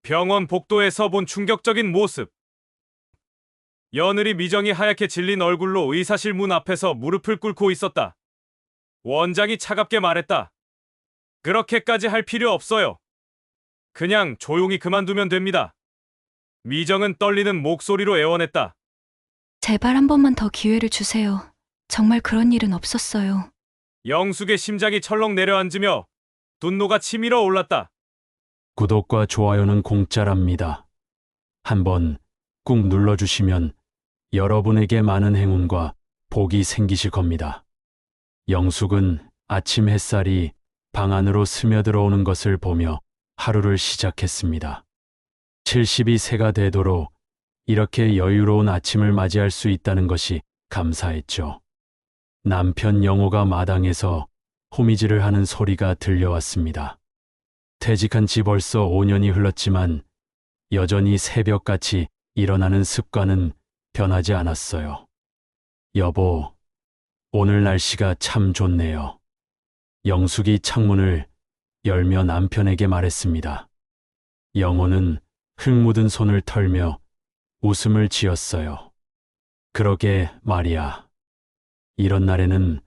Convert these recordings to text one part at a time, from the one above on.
병원 복도에서 본 충격적인 모습. 여늘이 미정이 하얗게 질린 얼굴로 의사실 문 앞에서 무릎을 꿇고 있었다. 원장이 차갑게 말했다. 그렇게까지 할 필요 없어요. 그냥 조용히 그만두면 됩니다. 미정은 떨리는 목소리로 애원했다. 제발 한 번만 더 기회를 주세요. 정말 그런 일은 없었어요. 영숙의 심장이 철렁 내려앉으며 분노가 치밀어 올랐다. 구독과 좋아요는 공짜랍니다. 한번 꾹 눌러주시면 여러분에게 많은 행운과 복이 생기실 겁니다. 영숙은 아침 햇살이 방 안으로 스며들어오는 것을 보며 하루를 시작했습니다. 72세가 되도록 이렇게 여유로운 아침을 맞이할 수 있다는 것이 감사했죠. 남편 영호가 마당에서 호미질을 하는 소리가 들려왔습니다. 퇴직한 지 벌써 5년이 흘렀지만 여전히 새벽같이 일어나는 습관은 변하지 않았어요. 여보, 오늘 날씨가 참 좋네요. 영숙이 창문을 열며 남편에게 말했습니다. 영호는 흙 묻은 손을 털며 웃음을 지었어요. 그러게 말이야. 이런 날에는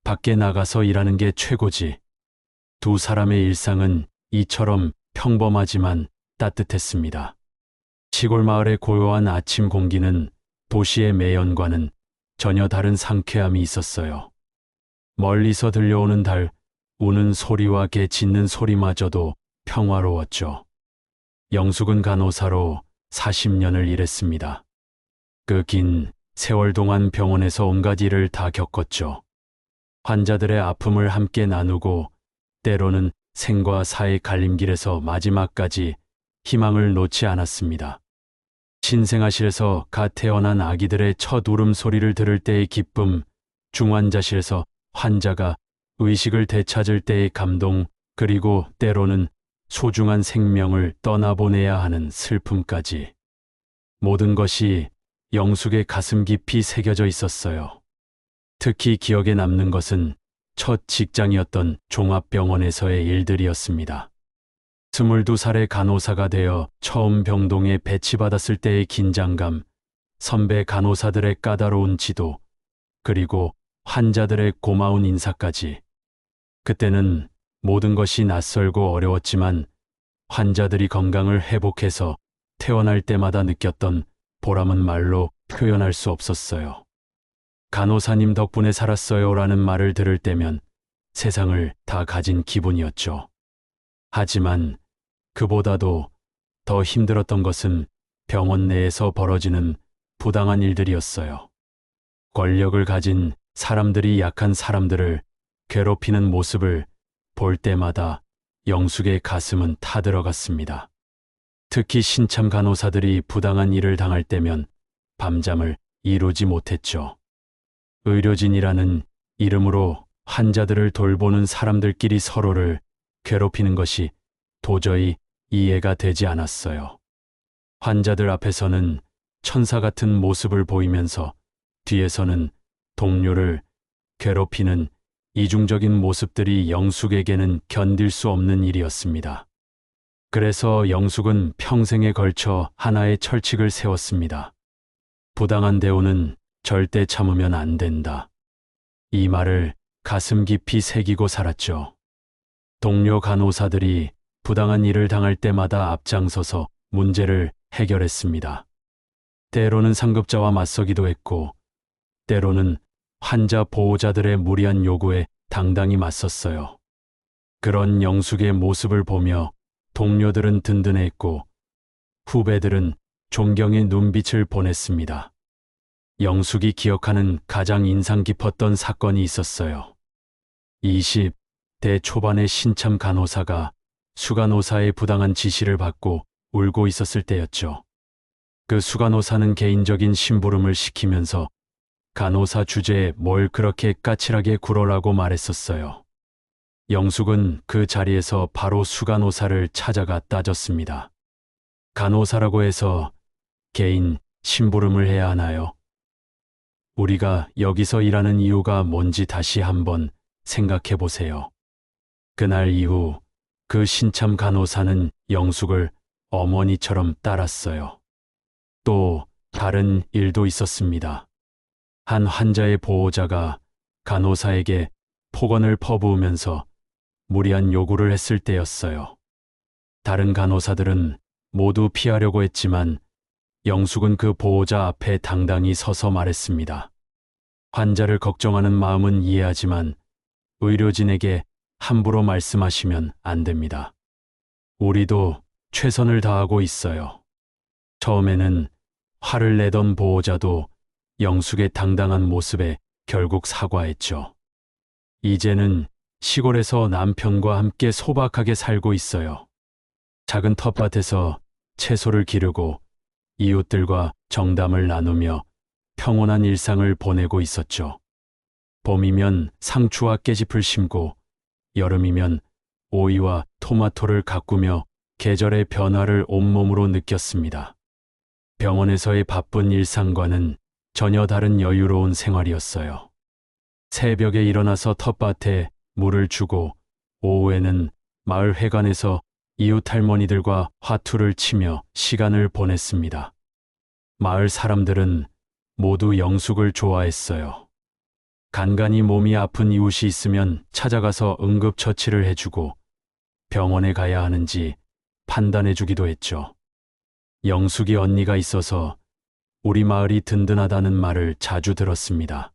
밖에 나가서 일하는 게 최고지. 두 사람의 일상은 이처럼 평범하지만 따뜻했습니다. 시골 마을의 고요한 아침 공기는 도시의 매연과는 전혀 다른 상쾌함이 있었어요. 멀리서 들려오는 달 우는 소리와 개 짖는 소리마저도 평화로웠죠. 영숙은 간호사로 40년을 일했습니다. 그 긴 세월 동안 병원에서 온갖 일을 다 겪었죠. 환자들의 아픔을 함께 나누고 때로는 생과 사의 갈림길에서 마지막까지 희망을 놓지 않았습니다. 신생아실에서 갓 태어난 아기들의 첫 울음소리를 들을 때의 기쁨, 중환자실에서 환자가 의식을 되찾을 때의 감동, 그리고 때로는 소중한 생명을 떠나보내야 하는 슬픔까지. 모든 것이 영숙의 가슴 깊이 새겨져 있었어요. 특히 기억에 남는 것은 첫 직장이었던 종합병원에서의 일들이었습니다. 22살의 간호사가 되어 처음 병동에 배치받았을 때의 긴장감, 선배 간호사들의 까다로운 지도, 그리고 환자들의 고마운 인사까지. 그때는 모든 것이 낯설고 어려웠지만 환자들이 건강을 회복해서 퇴원할 때마다 느꼈던 보람은 말로 표현할 수 없었어요. 간호사님 덕분에 살았어요라는 말을 들을 때면 세상을 다 가진 기분이었죠. 하지만 그보다도 더 힘들었던 것은 병원 내에서 벌어지는 부당한 일들이었어요. 권력을 가진 사람들이 약한 사람들을 괴롭히는 모습을 볼 때마다 영숙의 가슴은 타들어갔습니다. 특히 신참 간호사들이 부당한 일을 당할 때면 밤잠을 이루지 못했죠. 의료진이라는 이름으로 환자들을 돌보는 사람들끼리 서로를 괴롭히는 것이 도저히 이해가 되지 않았어요. 환자들 앞에서는 천사 같은 모습을 보이면서 뒤에서는 동료를 괴롭히는 이중적인 모습들이 영숙에게는 견딜 수 없는 일이었습니다. 그래서 영숙은 평생에 걸쳐 하나의 철칙을 세웠습니다. 부당한 대우는 절대 참으면 안 된다. 이 말을 가슴 깊이 새기고 살았죠. 동료 간호사들이 부당한 일을 당할 때마다 앞장서서 문제를 해결했습니다. 때로는 상급자와 맞서기도 했고, 때로는 환자 보호자들의 무리한 요구에 당당히 맞섰어요. 그런 영숙의 모습을 보며 동료들은 든든했고 후배들은 존경의 눈빛을 보냈습니다. 영숙이 기억하는 가장 인상 깊었던 사건이 있었어요. 20대 초반의 신참 간호사가 수간호사의 부당한 지시를 받고 울고 있었을 때였죠. 그 수간호사는 개인적인 심부름을 시키면서 간호사 주제에 뭘 그렇게 까칠하게 굴어라고 말했었어요. 영숙은 그 자리에서 바로 수간호사를 찾아가 따졌습니다. 간호사라고 해서 개인 심부름을 해야 하나요? 우리가 여기서 일하는 이유가 뭔지 다시 한번 생각해 보세요. 그날 이후 그 신참 간호사는 영숙을 어머니처럼 따랐어요. 또 다른 일도 있었습니다. 한 환자의 보호자가 간호사에게 폭언을 퍼부으면서 무리한 요구를 했을 때였어요. 다른 간호사들은 모두 피하려고 했지만 영숙은 그 보호자 앞에 당당히 서서 말했습니다. 환자를 걱정하는 마음은 이해하지만 의료진에게 함부로 말씀하시면 안 됩니다. 우리도 최선을 다하고 있어요. 처음에는 화를 내던 보호자도 영숙의 당당한 모습에 결국 사과했죠. 이제는 시골에서 남편과 함께 소박하게 살고 있어요. 작은 텃밭에서 채소를 기르고 이웃들과 정담을 나누며 평온한 일상을 보내고 있었죠. 봄이면 상추와 깨짚을 심고 여름이면 오이와 토마토를 가꾸며 계절의 변화를 온몸으로 느꼈습니다. 병원에서의 바쁜 일상과는 전혀 다른 여유로운 생활이었어요. 새벽에 일어나서 텃밭에 물을 주고 오후에는 마을 회관에서 이웃 할머니들과 화투를 치며 시간을 보냈습니다. 마을 사람들은 모두 영숙을 좋아했어요. 간간히 몸이 아픈 이웃이 있으면 찾아가서 응급처치를 해주고 병원에 가야 하는지 판단해주기도 했죠. 영숙이 언니가 있어서 우리 마을이 든든하다는 말을 자주 들었습니다.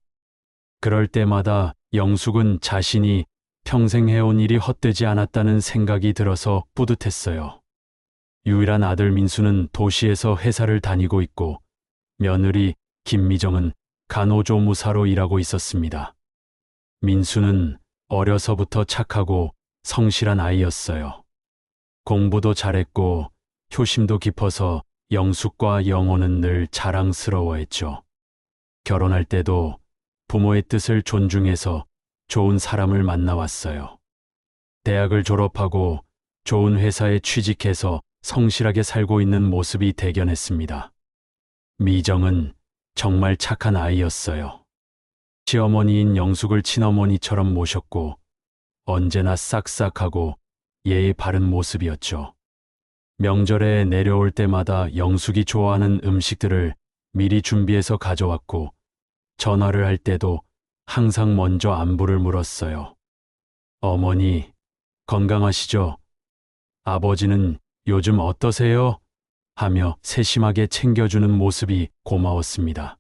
그럴 때마다 영숙은 자신이 평생 해온 일이 헛되지 않았다는 생각이 들어서 뿌듯했어요. 유일한 아들 민수는 도시에서 회사를 다니고 있고 며느리 김미정은 간호조무사로 일하고 있었습니다. 민수는 어려서부터 착하고 성실한 아이였어요. 공부도 잘했고 효심도 깊어서 영숙과 영호는 늘 자랑스러워했죠. 결혼할 때도 부모의 뜻을 존중해서 좋은 사람을 만나왔어요. 대학을 졸업하고 좋은 회사에 취직해서 성실하게 살고 있는 모습이 대견했습니다. 미정은 정말 착한 아이였어요. 시어머니인 영숙을 친어머니처럼 모셨고 언제나 싹싹하고 예의 바른 모습이었죠. 명절에 내려올 때마다 영숙이 좋아하는 음식들을 미리 준비해서 가져왔고 전화를 할 때도 항상 먼저 안부를 물었어요. 어머니, 건강하시죠? 아버지는 요즘 어떠세요? 하며 세심하게 챙겨주는 모습이 고마웠습니다.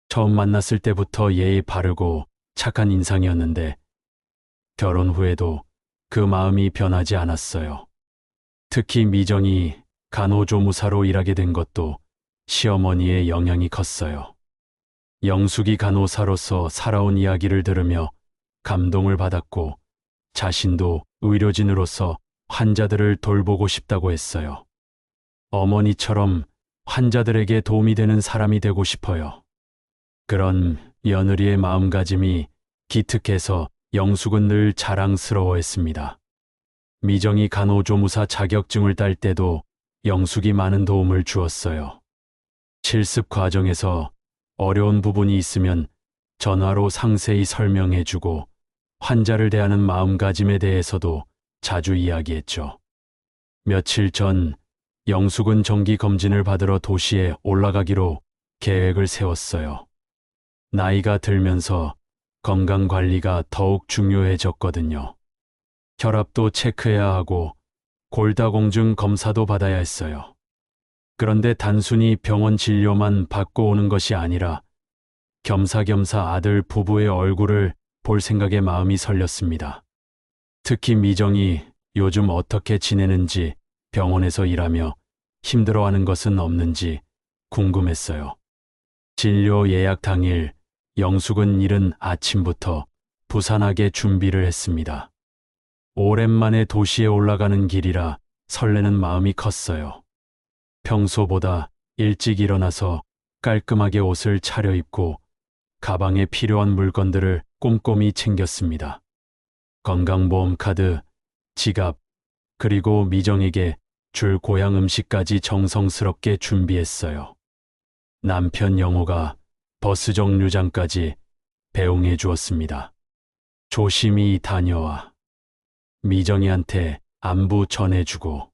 처음 만났을 때부터 예의 바르고 착한 인상이었는데 결혼 후에도 그 마음이 변하지 않았어요. 특히 미정이 간호조무사로 일하게 된 것도 시어머니의 영향이 컸어요. 영숙이 간호사로서 살아온 이야기를 들으며 감동을 받았고 자신도 의료진으로서 환자들을 돌보고 싶다고 했어요. 어머니처럼 환자들에게 도움이 되는 사람이 되고 싶어요. 그런 며느리의 마음가짐이 기특해서 영숙은 늘 자랑스러워했습니다. 미정이 간호조무사 자격증을 딸 때도 영숙이 많은 도움을 주었어요. 실습 과정에서 어려운 부분이 있으면 전화로 상세히 설명해주고 환자를 대하는 마음가짐에 대해서도 자주 이야기했죠. 며칠 전 영숙은 정기 검진을 받으러 도시에 올라가기로 계획을 세웠어요. 나이가 들면서 건강 관리가 더욱 중요해졌거든요. 혈압도 체크해야 하고 골다공증 검사도 받아야 했어요. 그런데 단순히 병원 진료만 받고 오는 것이 아니라 겸사겸사 아들 부부의 얼굴을 볼 생각에 마음이 설렸습니다. 특히 미정이 요즘 어떻게 지내는지 병원에서 일하며 힘들어하는 것은 없는지 궁금했어요. 진료 예약 당일 영숙은 이른 아침부터 부산하게 준비를 했습니다. 오랜만에 도시에 올라가는 길이라 설레는 마음이 컸어요. 평소보다 일찍 일어나서 깔끔하게 옷을 차려입고 가방에 필요한 물건들을 꼼꼼히 챙겼습니다. 건강보험 카드, 지갑, 그리고 미정에게 줄 고향 음식까지 정성스럽게 준비했어요. 남편 영호가 버스 정류장까지 배웅해 주었습니다. 조심히 다녀와. 미정이한테 안부 전해주고.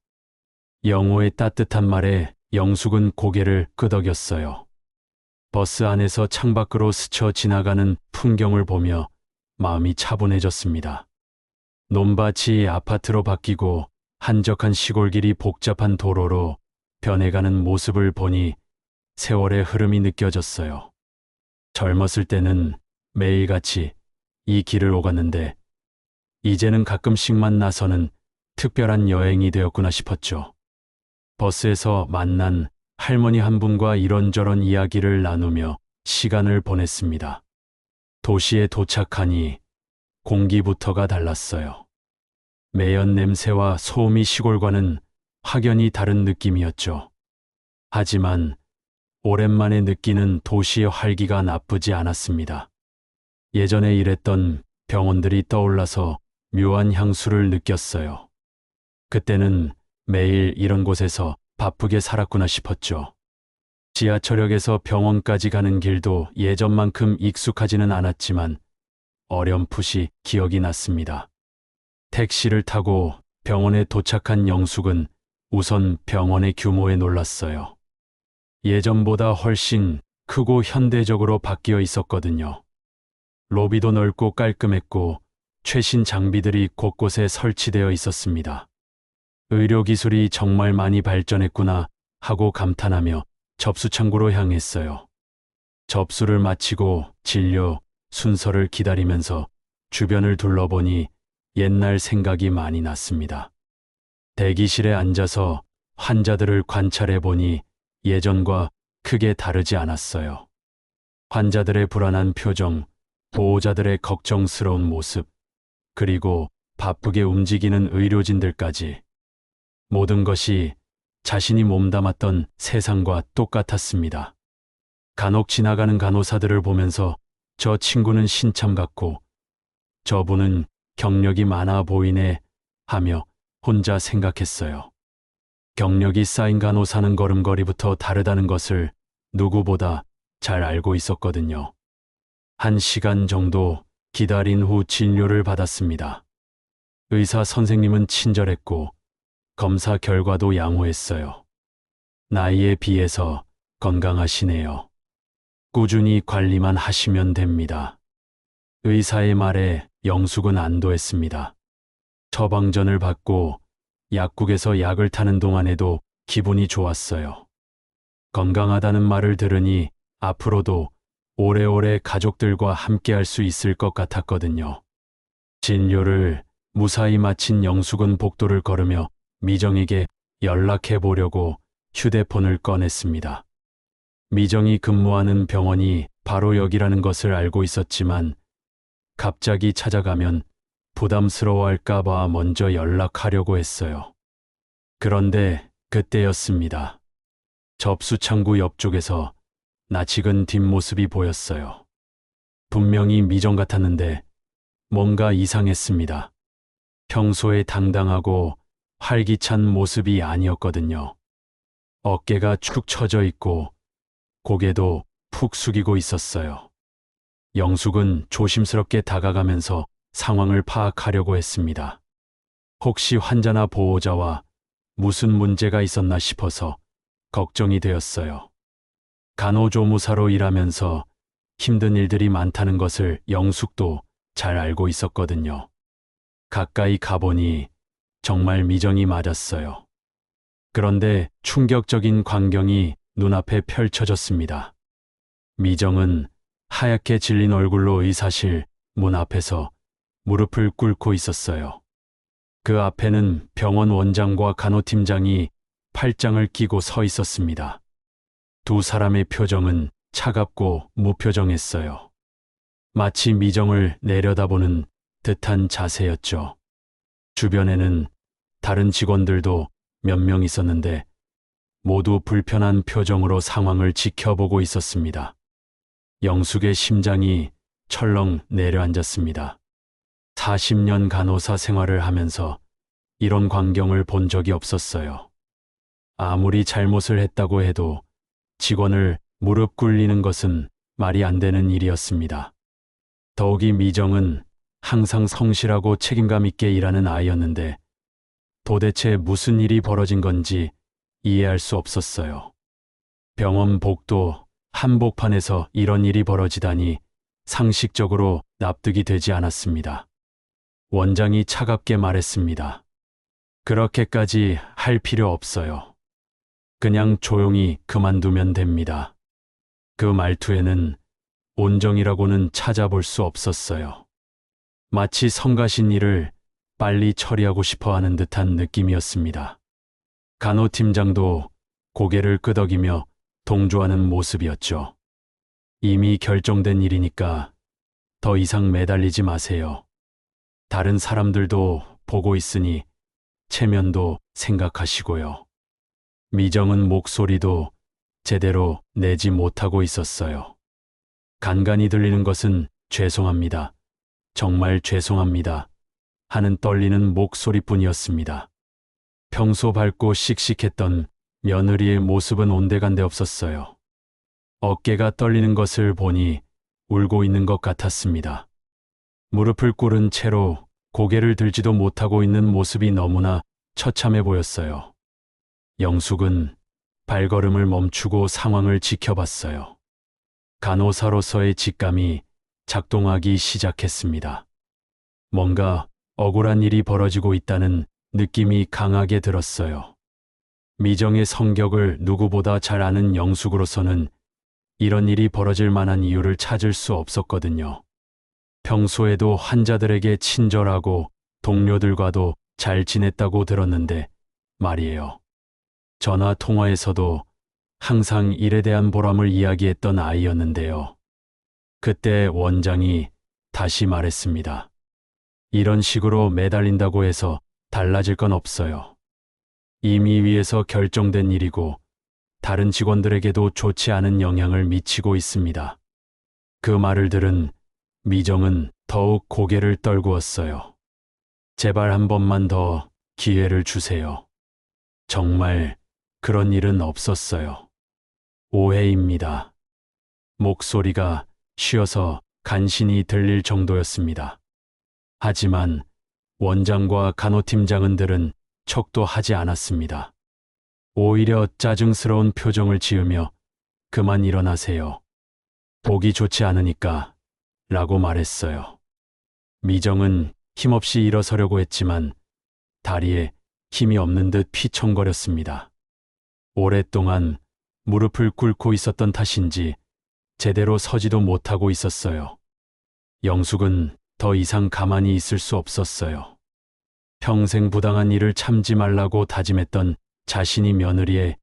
영호의 따뜻한 말에 영숙은 고개를 끄덕였어요. 버스 안에서 창밖으로 스쳐 지나가는 풍경을 보며 마음이 차분해졌습니다. 논밭이 아파트로 바뀌고 한적한 시골길이 복잡한 도로로 변해가는 모습을 보니 세월의 흐름이 느껴졌어요. 젊었을 때는 매일같이 이 길을 오갔는데 이제는 가끔씩만 나서는 특별한 여행이 되었구나 싶었죠. 버스에서 만난 할머니 한 분과 이런저런 이야기를 나누며 시간을 보냈습니다. 도시에 도착하니 공기부터가 달랐어요. 매연 냄새와 소음이 시골과는 확연히 다른 느낌이었죠. 하지만 오랜만에 느끼는 도시의 활기가 나쁘지 않았습니다. 예전에 일했던 병원들이 떠올라서 묘한 향수를 느꼈어요. 그때는 매일 이런 곳에서 바쁘게 살았구나 싶었죠. 지하철역에서 병원까지 가는 길도 예전만큼 익숙하지는 않았지만 어렴풋이 기억이 났습니다. 택시를 타고 병원에 도착한 영숙은 우선 병원의 규모에 놀랐어요. 예전보다 훨씬 크고 현대적으로 바뀌어 있었거든요. 로비도 넓고 깔끔했고 최신 장비들이 곳곳에 설치되어 있었습니다. 의료기술이 정말 많이 발전했구나 하고 감탄하며 접수창구로 향했어요. 접수를 마치고 진료 순서를 기다리면서 주변을 둘러보니 옛날 생각이 많이 났습니다. 대기실에 앉아서 환자들을 관찰해 보니 예전과 크게 다르지 않았어요. 환자들의 불안한 표정, 보호자들의 걱정스러운 모습, 그리고 바쁘게 움직이는 의료진들까지 모든 것이 자신이 몸담았던 세상과 똑같았습니다. 간혹 지나가는 간호사들을 보면서 저 친구는 신참 같고 저분은 경력이 많아 보이네 하며 혼자 생각했어요. 경력이 쌓인 간호사는 걸음걸이부터 다르다는 것을 누구보다 잘 알고 있었거든요. 1시간 정도 기다린 후 진료를 받았습니다. 의사 선생님은 친절했고 검사 결과도 양호했어요. 나이에 비해서 건강하시네요. 꾸준히 관리만 하시면 됩니다. 의사의 말에 영숙은 안도했습니다. 처방전을 받고 약국에서 약을 타는 동안에도 기분이 좋았어요. 건강하다는 말을 들으니 앞으로도 오래오래 가족들과 함께할 수 있을 것 같았거든요. 진료를 무사히 마친 영숙은 복도를 걸으며 미정에게 연락해 보려고 휴대폰을 꺼냈습니다. 미정이 근무하는 병원이 바로 여기라는 것을 알고 있었지만 갑자기 찾아가면 부담스러워할까 봐 먼저 연락하려고 했어요. 그런데 그때였습니다. 접수창구 옆쪽에서 낯익은 뒷모습이 보였어요. 분명히 미정 같았는데 뭔가 이상했습니다. 평소에 당당하고 활기찬 모습이 아니었거든요. 어깨가 축 처져 있고 고개도 푹 숙이고 있었어요. 영숙은 조심스럽게 다가가면서 상황을 파악하려고 했습니다. 혹시 환자나 보호자와 무슨 문제가 있었나 싶어서 걱정이 되었어요. 간호조무사로 일하면서 힘든 일들이 많다는 것을 영숙도 잘 알고 있었거든요. 가까이 가보니 정말 미정이 맞았어요. 그런데 충격적인 광경이 눈앞에 펼쳐졌습니다. 미정은 하얗게 질린 얼굴로 의사실 문 앞에서 무릎을 꿇고 있었어요. 그 앞에는 병원 원장과 간호팀장이 팔짱을 끼고 서 있었습니다. 두 사람의 표정은 차갑고 무표정했어요. 마치 미정을 내려다보는 듯한 자세였죠. 주변에는 다른 직원들도 몇 명 있었는데 모두 불편한 표정으로 상황을 지켜보고 있었습니다. 영숙의 심장이 철렁 내려앉았습니다. 40년 간호사 생활을 하면서 이런 광경을 본 적이 없었어요. 아무리 잘못을 했다고 해도 직원을 무릎 꿇리는 것은 말이 안 되는 일이었습니다. 더욱이 미정은 항상 성실하고 책임감 있게 일하는 아이였는데 도대체 무슨 일이 벌어진 건지 이해할 수 없었어요. 병원 복도 한복판에서 이런 일이 벌어지다니 상식적으로 납득이 되지 않았습니다. 원장이 차갑게 말했습니다. 그렇게까지 할 필요 없어요. 그냥 조용히 그만두면 됩니다. 그 말투에는 온정이라고는 찾아볼 수 없었어요. 마치 성가신 일을 빨리 처리하고 싶어 하는 듯한 느낌이었습니다. 간호팀장도 고개를 끄덕이며 동조하는 모습이었죠. 이미 결정된 일이니까 더 이상 매달리지 마세요. 다른 사람들도 보고 있으니 체면도 생각하시고요. 미정은 목소리도 제대로 내지 못하고 있었어요. 간간히 들리는 것은 죄송합니다. 정말 죄송합니다. 하는 떨리는 목소리뿐이었습니다. 평소 밝고 씩씩했던 며느리의 모습은 온데간데 없었어요. 어깨가 떨리는 것을 보니 울고 있는 것 같았습니다. 무릎을 꿇은 채로 고개를 들지도 못하고 있는 모습이 너무나 처참해 보였어요. 영숙은 발걸음을 멈추고 상황을 지켜봤어요. 간호사로서의 직감이 작동하기 시작했습니다. 뭔가 억울한 일이 벌어지고 있다는 느낌이 강하게 들었어요. 미정의 성격을 누구보다 잘 아는 영숙으로서는 이런 일이 벌어질 만한 이유를 찾을 수 없었거든요. 평소에도 환자들에게 친절하고 동료들과도 잘 지냈다고 들었는데 말이에요. 전화 통화에서도 항상 일에 대한 보람을 이야기했던 아이였는데요. 그때 원장이 다시 말했습니다. 이런 식으로 매달린다고 해서 달라질 건 없어요. 이미 위에서 결정된 일이고 다른 직원들에게도 좋지 않은 영향을 미치고 있습니다. 그 말을 들은 미정은 더욱 고개를 떨구었어요. 제발 한 번만 더 기회를 주세요. 정말 그런 일은 없었어요. 오해입니다. 목소리가 쉬어서 간신히 들릴 정도였습니다. 하지만 원장과 간호팀장은들은 척도 하지 않았습니다. 오히려 짜증스러운 표정을 지으며 그만 일어나세요. 보기 좋지 않으니까 라고 말했어요. 미정은 힘없이 일어서려고 했지만 다리에 힘이 없는 듯 휘청거렸습니다. 오랫동안 무릎을 꿇고 있었던 탓인지 제대로 서지도 못하고 있었어요. 영숙은 더 이상 가만히 있을 수 없었어요. 평생 부당한 일을 참지 말라고 다짐했던 자신이 며느리의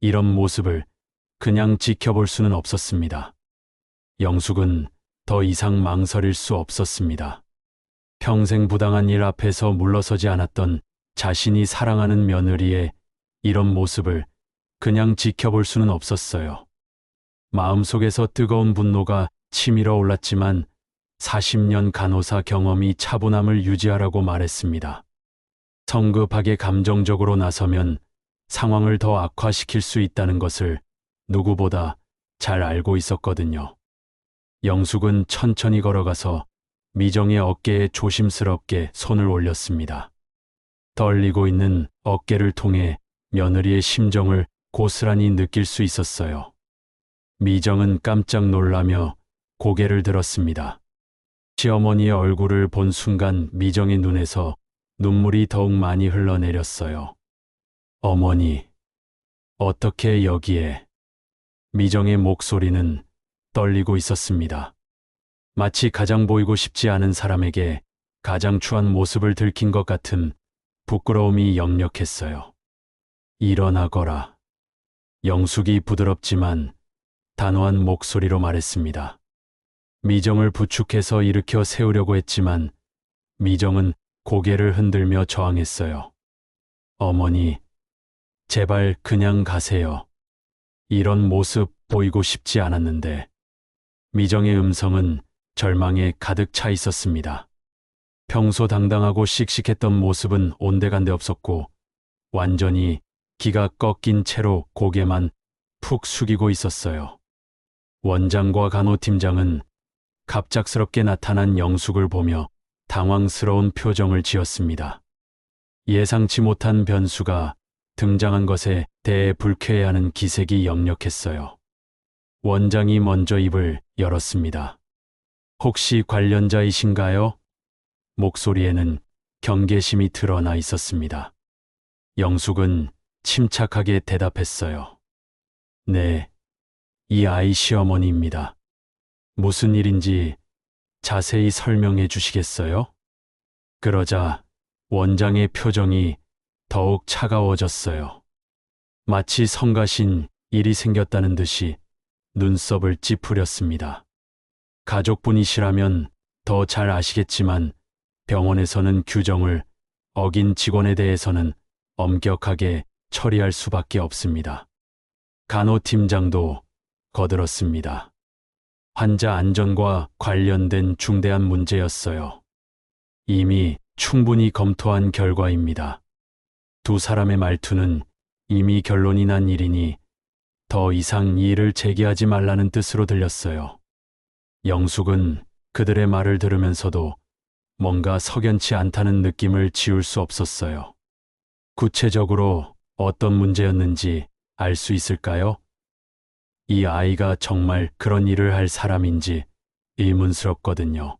이런 모습을 그냥 지켜볼 수는 없었습니다. 영숙은 더 이상 망설일 수 없었습니다. 평생 부당한 일 앞에서 물러서지 않았던 자신이 사랑하는 며느리의 이런 모습을 그냥 지켜볼 수는 없었어요. 마음속에서 뜨거운 분노가 치밀어 올랐지만 40년 간호사 경험이 차분함을 유지하라고 말했습니다. 성급하게 감정적으로 나서면 상황을 더 악화시킬 수 있다는 것을 누구보다 잘 알고 있었거든요. 영숙은 천천히 걸어가서 미정의 어깨에 조심스럽게 손을 올렸습니다. 떨리고 있는 어깨를 통해 며느리의 심정을 고스란히 느낄 수 있었어요. 미정은 깜짝 놀라며 고개를 들었습니다. 시어머니의 얼굴을 본 순간 미정의 눈에서 눈물이 더욱 많이 흘러내렸어요. 어머니, 어떻게 여기에? 미정의 목소리는 떨리고 있었습니다. 마치 가장 보이고 싶지 않은 사람에게 가장 추한 모습을 들킨 것 같은 부끄러움이 역력했어요. 일어나거라. 영숙이 부드럽지만 단호한 목소리로 말했습니다. 미정을 부축해서 일으켜 세우려고 했지만 미정은 고개를 흔들며 저항했어요. 어머니, 제발 그냥 가세요. 이런 모습 보이고 싶지 않았는데. 미정의 음성은 절망에 가득 차 있었습니다. 평소 당당하고 씩씩했던 모습은 온데간데 없었고 완전히 기가 꺾인 채로 고개만 푹 숙이고 있었어요. 원장과 간호팀장은 갑작스럽게 나타난 영숙을 보며 당황스러운 표정을 지었습니다. 예상치 못한 변수가 등장한 것에 대해 불쾌해하는 기색이 역력했어요. 원장이 먼저 입을 열었습니다. 혹시 관련자이신가요? 목소리에는 경계심이 드러나 있었습니다. 영숙은 침착하게 대답했어요. 네, 이 아이 시어머니입니다. 무슨 일인지 자세히 설명해 주시겠어요? 그러자 원장의 표정이 더욱 차가워졌어요. 마치 성가신 일이 생겼다는 듯이 눈썹을 찌푸렸습니다. 가족분이시라면 더 잘 아시겠지만 병원에서는 규정을 어긴 직원에 대해서는 엄격하게 처리할 수밖에 없습니다. 간호팀장도 거들었습니다. 환자 안전과 관련된 중대한 문제였어요. 이미 충분히 검토한 결과입니다. 두 사람의 말투는 이미 결론이 난 일이니 더 이상 이 일을 제기하지 말라는 뜻으로 들렸어요. 영숙은 그들의 말을 들으면서도 뭔가 석연치 않다는 느낌을 지울 수 없었어요. 구체적으로 어떤 문제였는지 알 수 있을까요? 이 아이가 정말 그런 일을 할 사람인지 의문스럽거든요.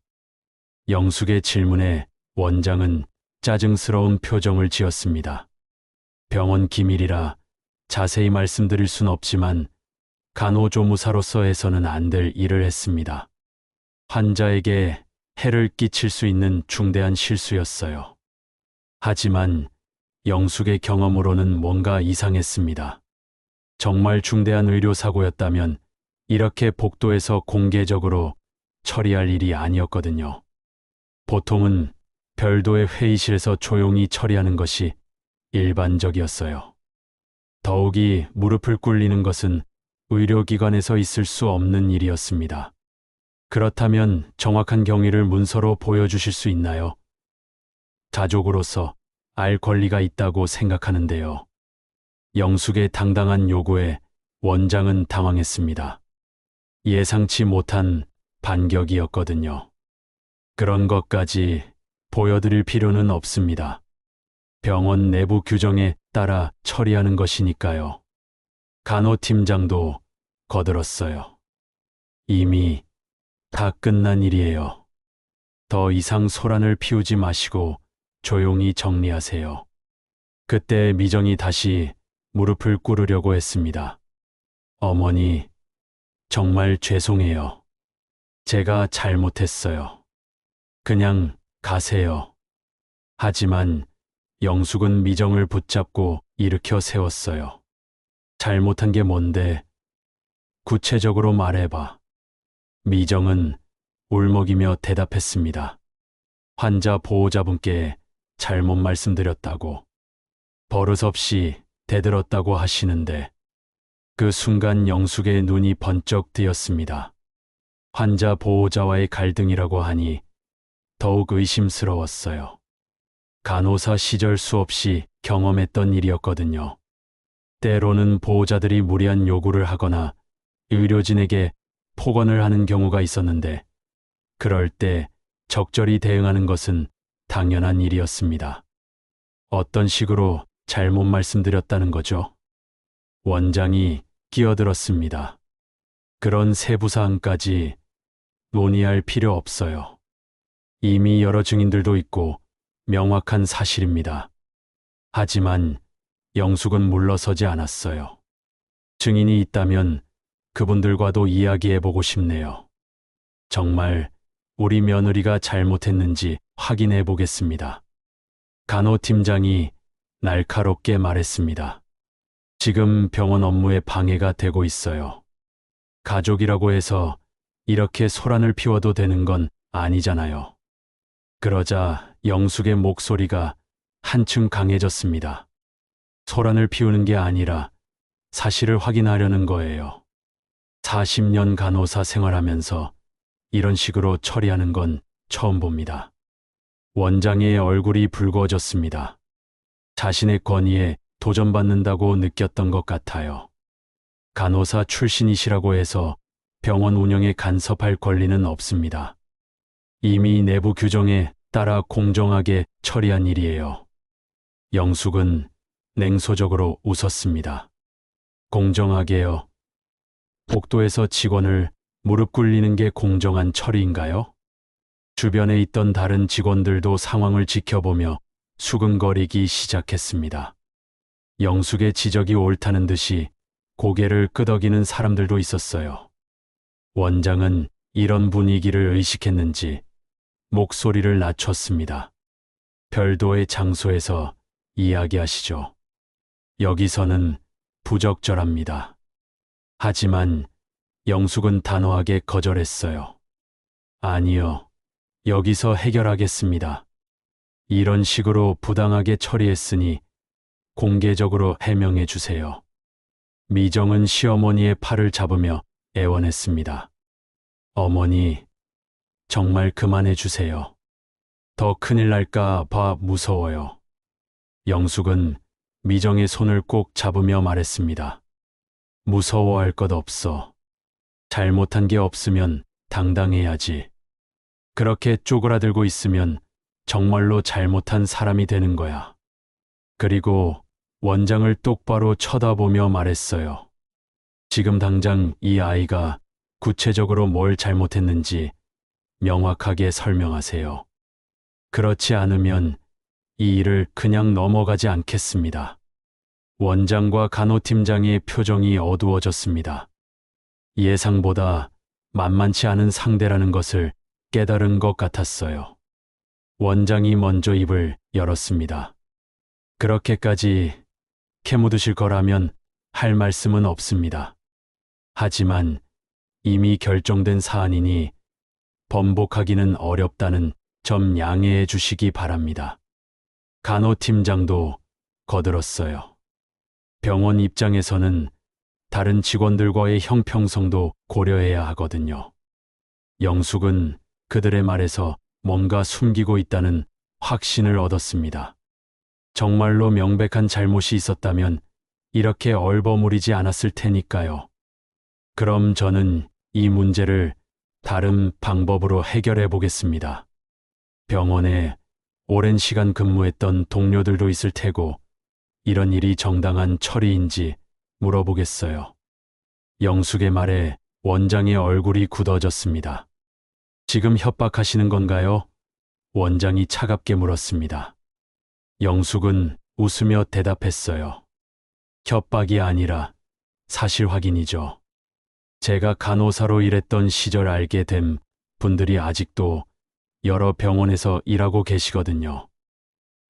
영숙의 질문에 원장은 짜증스러운 표정을 지었습니다. 병원 기밀이라 자세히 말씀드릴 순 없지만 간호조무사로서 해서는 안 될 일을 했습니다. 환자에게 해를 끼칠 수 있는 중대한 실수였어요. 하지만 영숙의 경험으로는 뭔가 이상했습니다. 정말 중대한 의료사고였다면 이렇게 복도에서 공개적으로 처리할 일이 아니었거든요. 보통은 별도의 회의실에서 조용히 처리하는 것이 일반적이었어요. 더욱이 무릎을 꿇리는 것은 의료기관에서 있을 수 없는 일이었습니다. 그렇다면 정확한 경위를 문서로 보여주실 수 있나요? 가족으로서 알 권리가 있다고 생각하는데요. 영숙의 당당한 요구에 원장은 당황했습니다. 예상치 못한 반격이었거든요. 그런 것까지 보여드릴 필요는 없습니다. 병원 내부 규정에 따라 처리하는 것이니까요. 간호팀장도 거들었어요. 이미 다 끝난 일이에요. 더 이상 소란을 피우지 마시고 조용히 정리하세요. 그때 미정이 다시 무릎을 꿇으려고 했습니다. 어머니, 정말 죄송해요. 제가 잘못했어요. 그냥 가세요. 하지만 영숙은 미정을 붙잡고 일으켜 세웠어요. 잘못한 게 뭔데? 구체적으로 말해봐. 미정은 울먹이며 대답했습니다. 환자 보호자분께 잘못 말씀드렸다고. 버릇없이 대들었다고 하시는데 그 순간 영숙의 눈이 번쩍 뜨였습니다. 환자 보호자와의 갈등이라고 하니 더욱 의심스러웠어요. 간호사 시절 수없이 경험했던 일이었거든요. 때로는 보호자들이 무리한 요구를 하거나 의료진에게 폭언을 하는 경우가 있었는데 그럴 때 적절히 대응하는 것은 당연한 일이었습니다. 어떤 식으로 잘못 말씀드렸다는 거죠? 원장이 끼어들었습니다. 그런 세부사항까지 논의할 필요 없어요. 이미 여러 증인들도 있고 명확한 사실입니다. 하지만 영숙은 물러서지 않았어요. 증인이 있다면 그분들과도 이야기해보고 싶네요. 정말 우리 며느리가 잘못했는지 확인해 보겠습니다. 간호팀장이 날카롭게 말했습니다. 지금 병원 업무에 방해가 되고 있어요. 가족이라고 해서 이렇게 소란을 피워도 되는 건 아니잖아요. 그러자 영숙의 목소리가 한층 강해졌습니다. 소란을 피우는 게 아니라 사실을 확인하려는 거예요. 40년 간호사 생활하면서 이런 식으로 처리하는 건 처음 봅니다. 원장의 얼굴이 붉어졌습니다. 자신의 권위에 도전받는다고 느꼈던 것 같아요. 간호사 출신이시라고 해서 병원 운영에 간섭할 권리는 없습니다. 이미 내부 규정에 따라 공정하게 처리한 일이에요. 영숙은 냉소적으로 웃었습니다. 공정하게요. 복도에서 직원을 무릎 꿇리는 게 공정한 처리인가요? 주변에 있던 다른 직원들도 상황을 지켜보며 수근거리기 시작했습니다. 영숙의 지적이 옳다는 듯이 고개를 끄덕이는 사람들도 있었어요. 원장은 이런 분위기를 의식했는지 목소리를 낮췄습니다. 별도의 장소에서 이야기하시죠. 여기서는 부적절합니다. 하지만 영숙은 단호하게 거절했어요. 아니요. 여기서 해결하겠습니다. 이런 식으로 부당하게 처리했으니 공개적으로 해명해 주세요. 미정은 시어머니의 팔을 잡으며 애원했습니다. 어머니, 정말 그만해 주세요. 더 큰일 날까 봐 무서워요. 영숙은 미정의 손을 꼭 잡으며 말했습니다. 무서워할 것 없어. 잘못한 게 없으면 당당해야지. 그렇게 쪼그라들고 있으면 정말로 잘못한 사람이 되는 거야. 그리고 원장을 똑바로 쳐다보며 말했어요. 지금 당장 이 아이가 구체적으로 뭘 잘못했는지 명확하게 설명하세요. 그렇지 않으면 이 일을 그냥 넘어가지 않겠습니다. 원장과 간호팀장의 표정이 어두워졌습니다. 예상보다 만만치 않은 상대라는 것을 깨달은 것 같았어요. 원장이 먼저 입을 열었습니다. 그렇게까지 캐묻으실 거라면 할 말씀은 없습니다. 하지만 이미 결정된 사안이니 번복하기는 어렵다는 점 양해해 주시기 바랍니다. 간호팀장도 거들었어요. 병원 입장에서는 다른 직원들과의 형평성도 고려해야 하거든요. 영숙은 그들의 말에서 뭔가 숨기고 있다는 확신을 얻었습니다. 정말로 명백한 잘못이 있었다면 이렇게 얼버무리지 않았을 테니까요. 그럼 저는 이 문제를 다른 방법으로 해결해 보겠습니다. 병원에 오랜 시간 근무했던 동료들도 있을 테고 이런 일이 정당한 처리인지 물어보겠어요. 영숙의 말에 원장의 얼굴이 굳어졌습니다. 지금 협박하시는 건가요? 원장이 차갑게 물었습니다. 영숙은 웃으며 대답했어요. 협박이 아니라 사실 확인이죠. 제가 간호사로 일했던 시절 알게 된 분들이 아직도 여러 병원에서 일하고 계시거든요.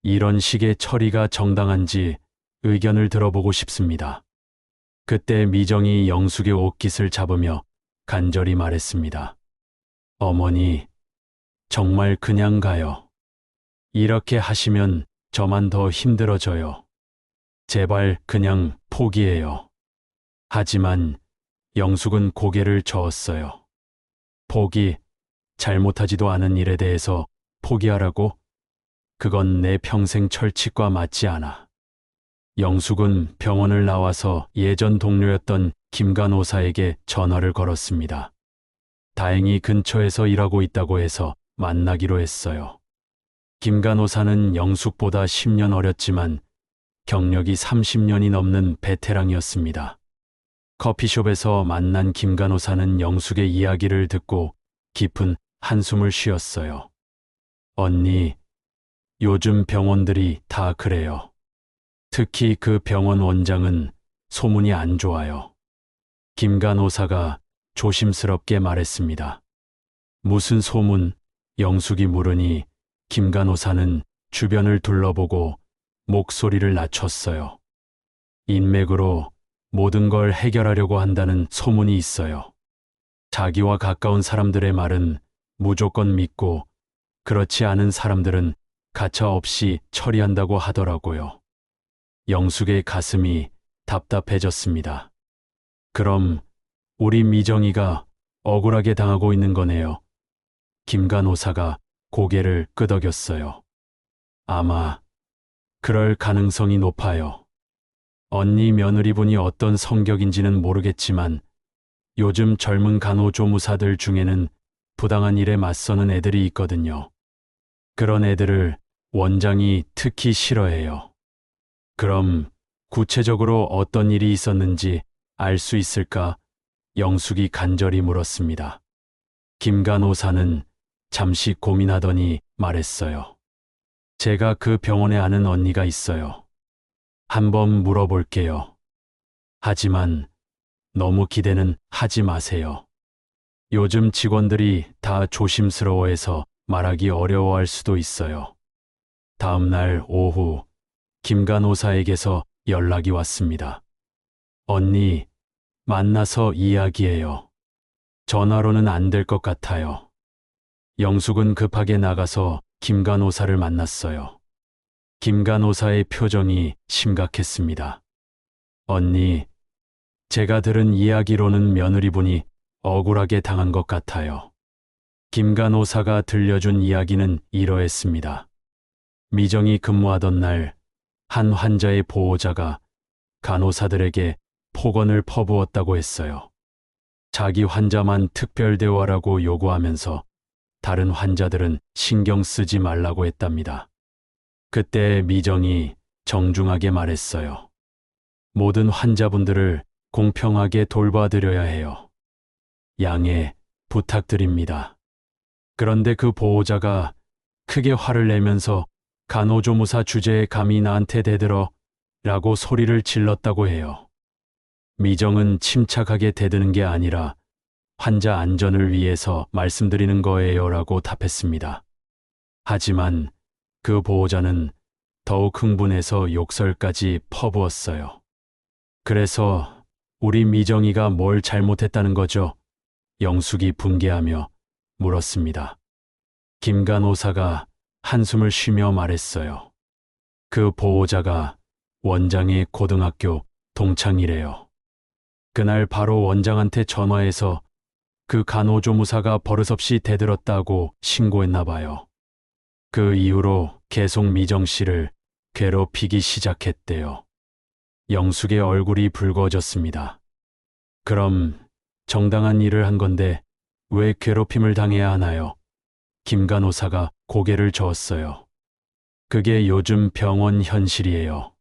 이런 식의 처리가 정당한지 의견을 들어보고 싶습니다. 그때 미정이 영숙의 옷깃을 잡으며 간절히 말했습니다. 어머니, 정말 그냥 가요. 이렇게 하시면 저만 더 힘들어져요. 제발 그냥 포기해요. 하지만 영숙은 고개를 저었어요. 포기, 잘못하지도 않은 일에 대해서 포기하라고? 그건 내 평생 철칙과 맞지 않아. 영숙은 병원을 나와서 예전 동료였던 김 간호사에게 전화를 걸었습니다. 다행히 근처에서 일하고 있다고 해서 만나기로 했어요. 김 간호사는 영숙보다 10년 어렸지만 경력이 30년이 넘는 베테랑이었습니다. 커피숍에서 만난 김 간호사는 영숙의 이야기를 듣고 깊은 한숨을 쉬었어요. 언니, 요즘 병원들이 다 그래요. 특히 그 병원 원장은 소문이 안 좋아요. 김 간호사가 조심스럽게 말했습니다. 무슨 소문? 영숙이 물으니 김 간호사는 주변을 둘러보고 목소리를 낮췄어요. 인맥으로 모든 걸 해결하려고 한다는 소문이 있어요. 자기와 가까운 사람들의 말은 무조건 믿고 그렇지 않은 사람들은 가차없이 처리한다고 하더라고요. 영숙의 가슴이 답답해졌습니다. 그럼 우리 미정이가 억울하게 당하고 있는 거네요. 김 간호사가 고개를 끄덕였어요. 아마 그럴 가능성이 높아요. 언니 며느리분이 어떤 성격인지는 모르겠지만 요즘 젊은 간호조무사들 중에는 부당한 일에 맞서는 애들이 있거든요. 그런 애들을 원장이 특히 싫어해요. 그럼 구체적으로 어떤 일이 있었는지 알 수 있을까? 영숙이 간절히 물었습니다. 김 간호사는 잠시 고민하더니 말했어요. 제가 그 병원에 아는 언니가 있어요. 한번 물어볼게요. 하지만 너무 기대는 하지 마세요. 요즘 직원들이 다 조심스러워해서 말하기 어려워할 수도 있어요. 다음 날 오후 김 간호사에게서 연락이 왔습니다. 언니, 만나서 이야기해요. 전화로는 안 될 것 같아요. 영숙은 급하게 나가서 김 간호사를 만났어요. 김 간호사의 표정이 심각했습니다. 언니, 제가 들은 이야기로는 며느리분이 억울하게 당한 것 같아요. 김 간호사가 들려준 이야기는 이러했습니다. 미정이 근무하던 날, 한 환자의 보호자가 간호사들에게 폭언을 퍼부었다고 했어요. 자기 환자만 특별 대우하라고 요구하면서 다른 환자들은 신경 쓰지 말라고 했답니다. 그때 미정이 정중하게 말했어요. 모든 환자분들을 공평하게 돌봐드려야 해요. 양해 부탁드립니다. 그런데 그 보호자가 크게 화를 내면서 간호조무사 주제에 감히 나한테 대들어 라고 소리를 질렀다고 해요. 미정은 침착하게 대드는 게 아니라 환자 안전을 위해서 말씀드리는 거예요 라고 답했습니다. 하지만 그 보호자는 더욱 흥분해서 욕설까지 퍼부었어요. 그래서 우리 미정이가 뭘 잘못했다는 거죠? 영숙이 분개하며 물었습니다. 김 간호사가 한숨을 쉬며 말했어요. 그 보호자가 원장의 고등학교 동창이래요. 그날 바로 원장한테 전화해서 그 간호조무사가 버릇없이 대들었다고 신고했나 봐요. 그 이후로 계속 미정 씨를 괴롭히기 시작했대요. 영숙의 얼굴이 붉어졌습니다. 그럼 정당한 일을 한 건데 왜 괴롭힘을 당해야 하나요? 김 간호사가 고개를 저었어요. 그게 요즘 병원 현실이에요.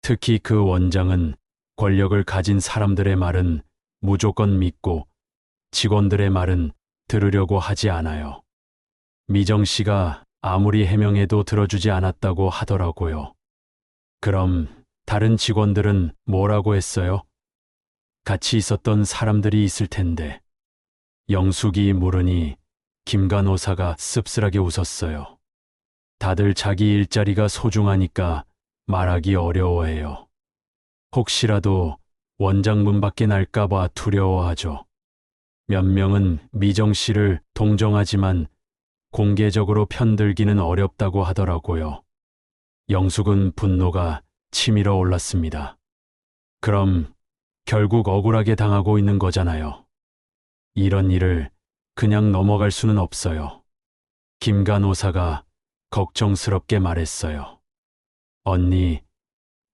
특히 그 원장은 권력을 가진 사람들의 말은 무조건 믿고 직원들의 말은 들으려고 하지 않아요. 미정 씨가 아무리 해명해도 들어주지 않았다고 하더라고요. 그럼 다른 직원들은 뭐라고 했어요? 같이 있었던 사람들이 있을 텐데. 영숙이 물으니 김 간호사가 씁쓸하게 웃었어요. 다들 자기 일자리가 소중하니까 말하기 어려워해요. 혹시라도 원장 문 밖에 날까봐 두려워하죠. 몇 명은 미정 씨를 동정하지만 공개적으로 편들기는 어렵다고 하더라고요. 영숙은 분노가 치밀어 올랐습니다. 그럼 결국 억울하게 당하고 있는 거잖아요. 이런 일을 그냥 넘어갈 수는 없어요. 김 간호사가 걱정스럽게 말했어요. 언니,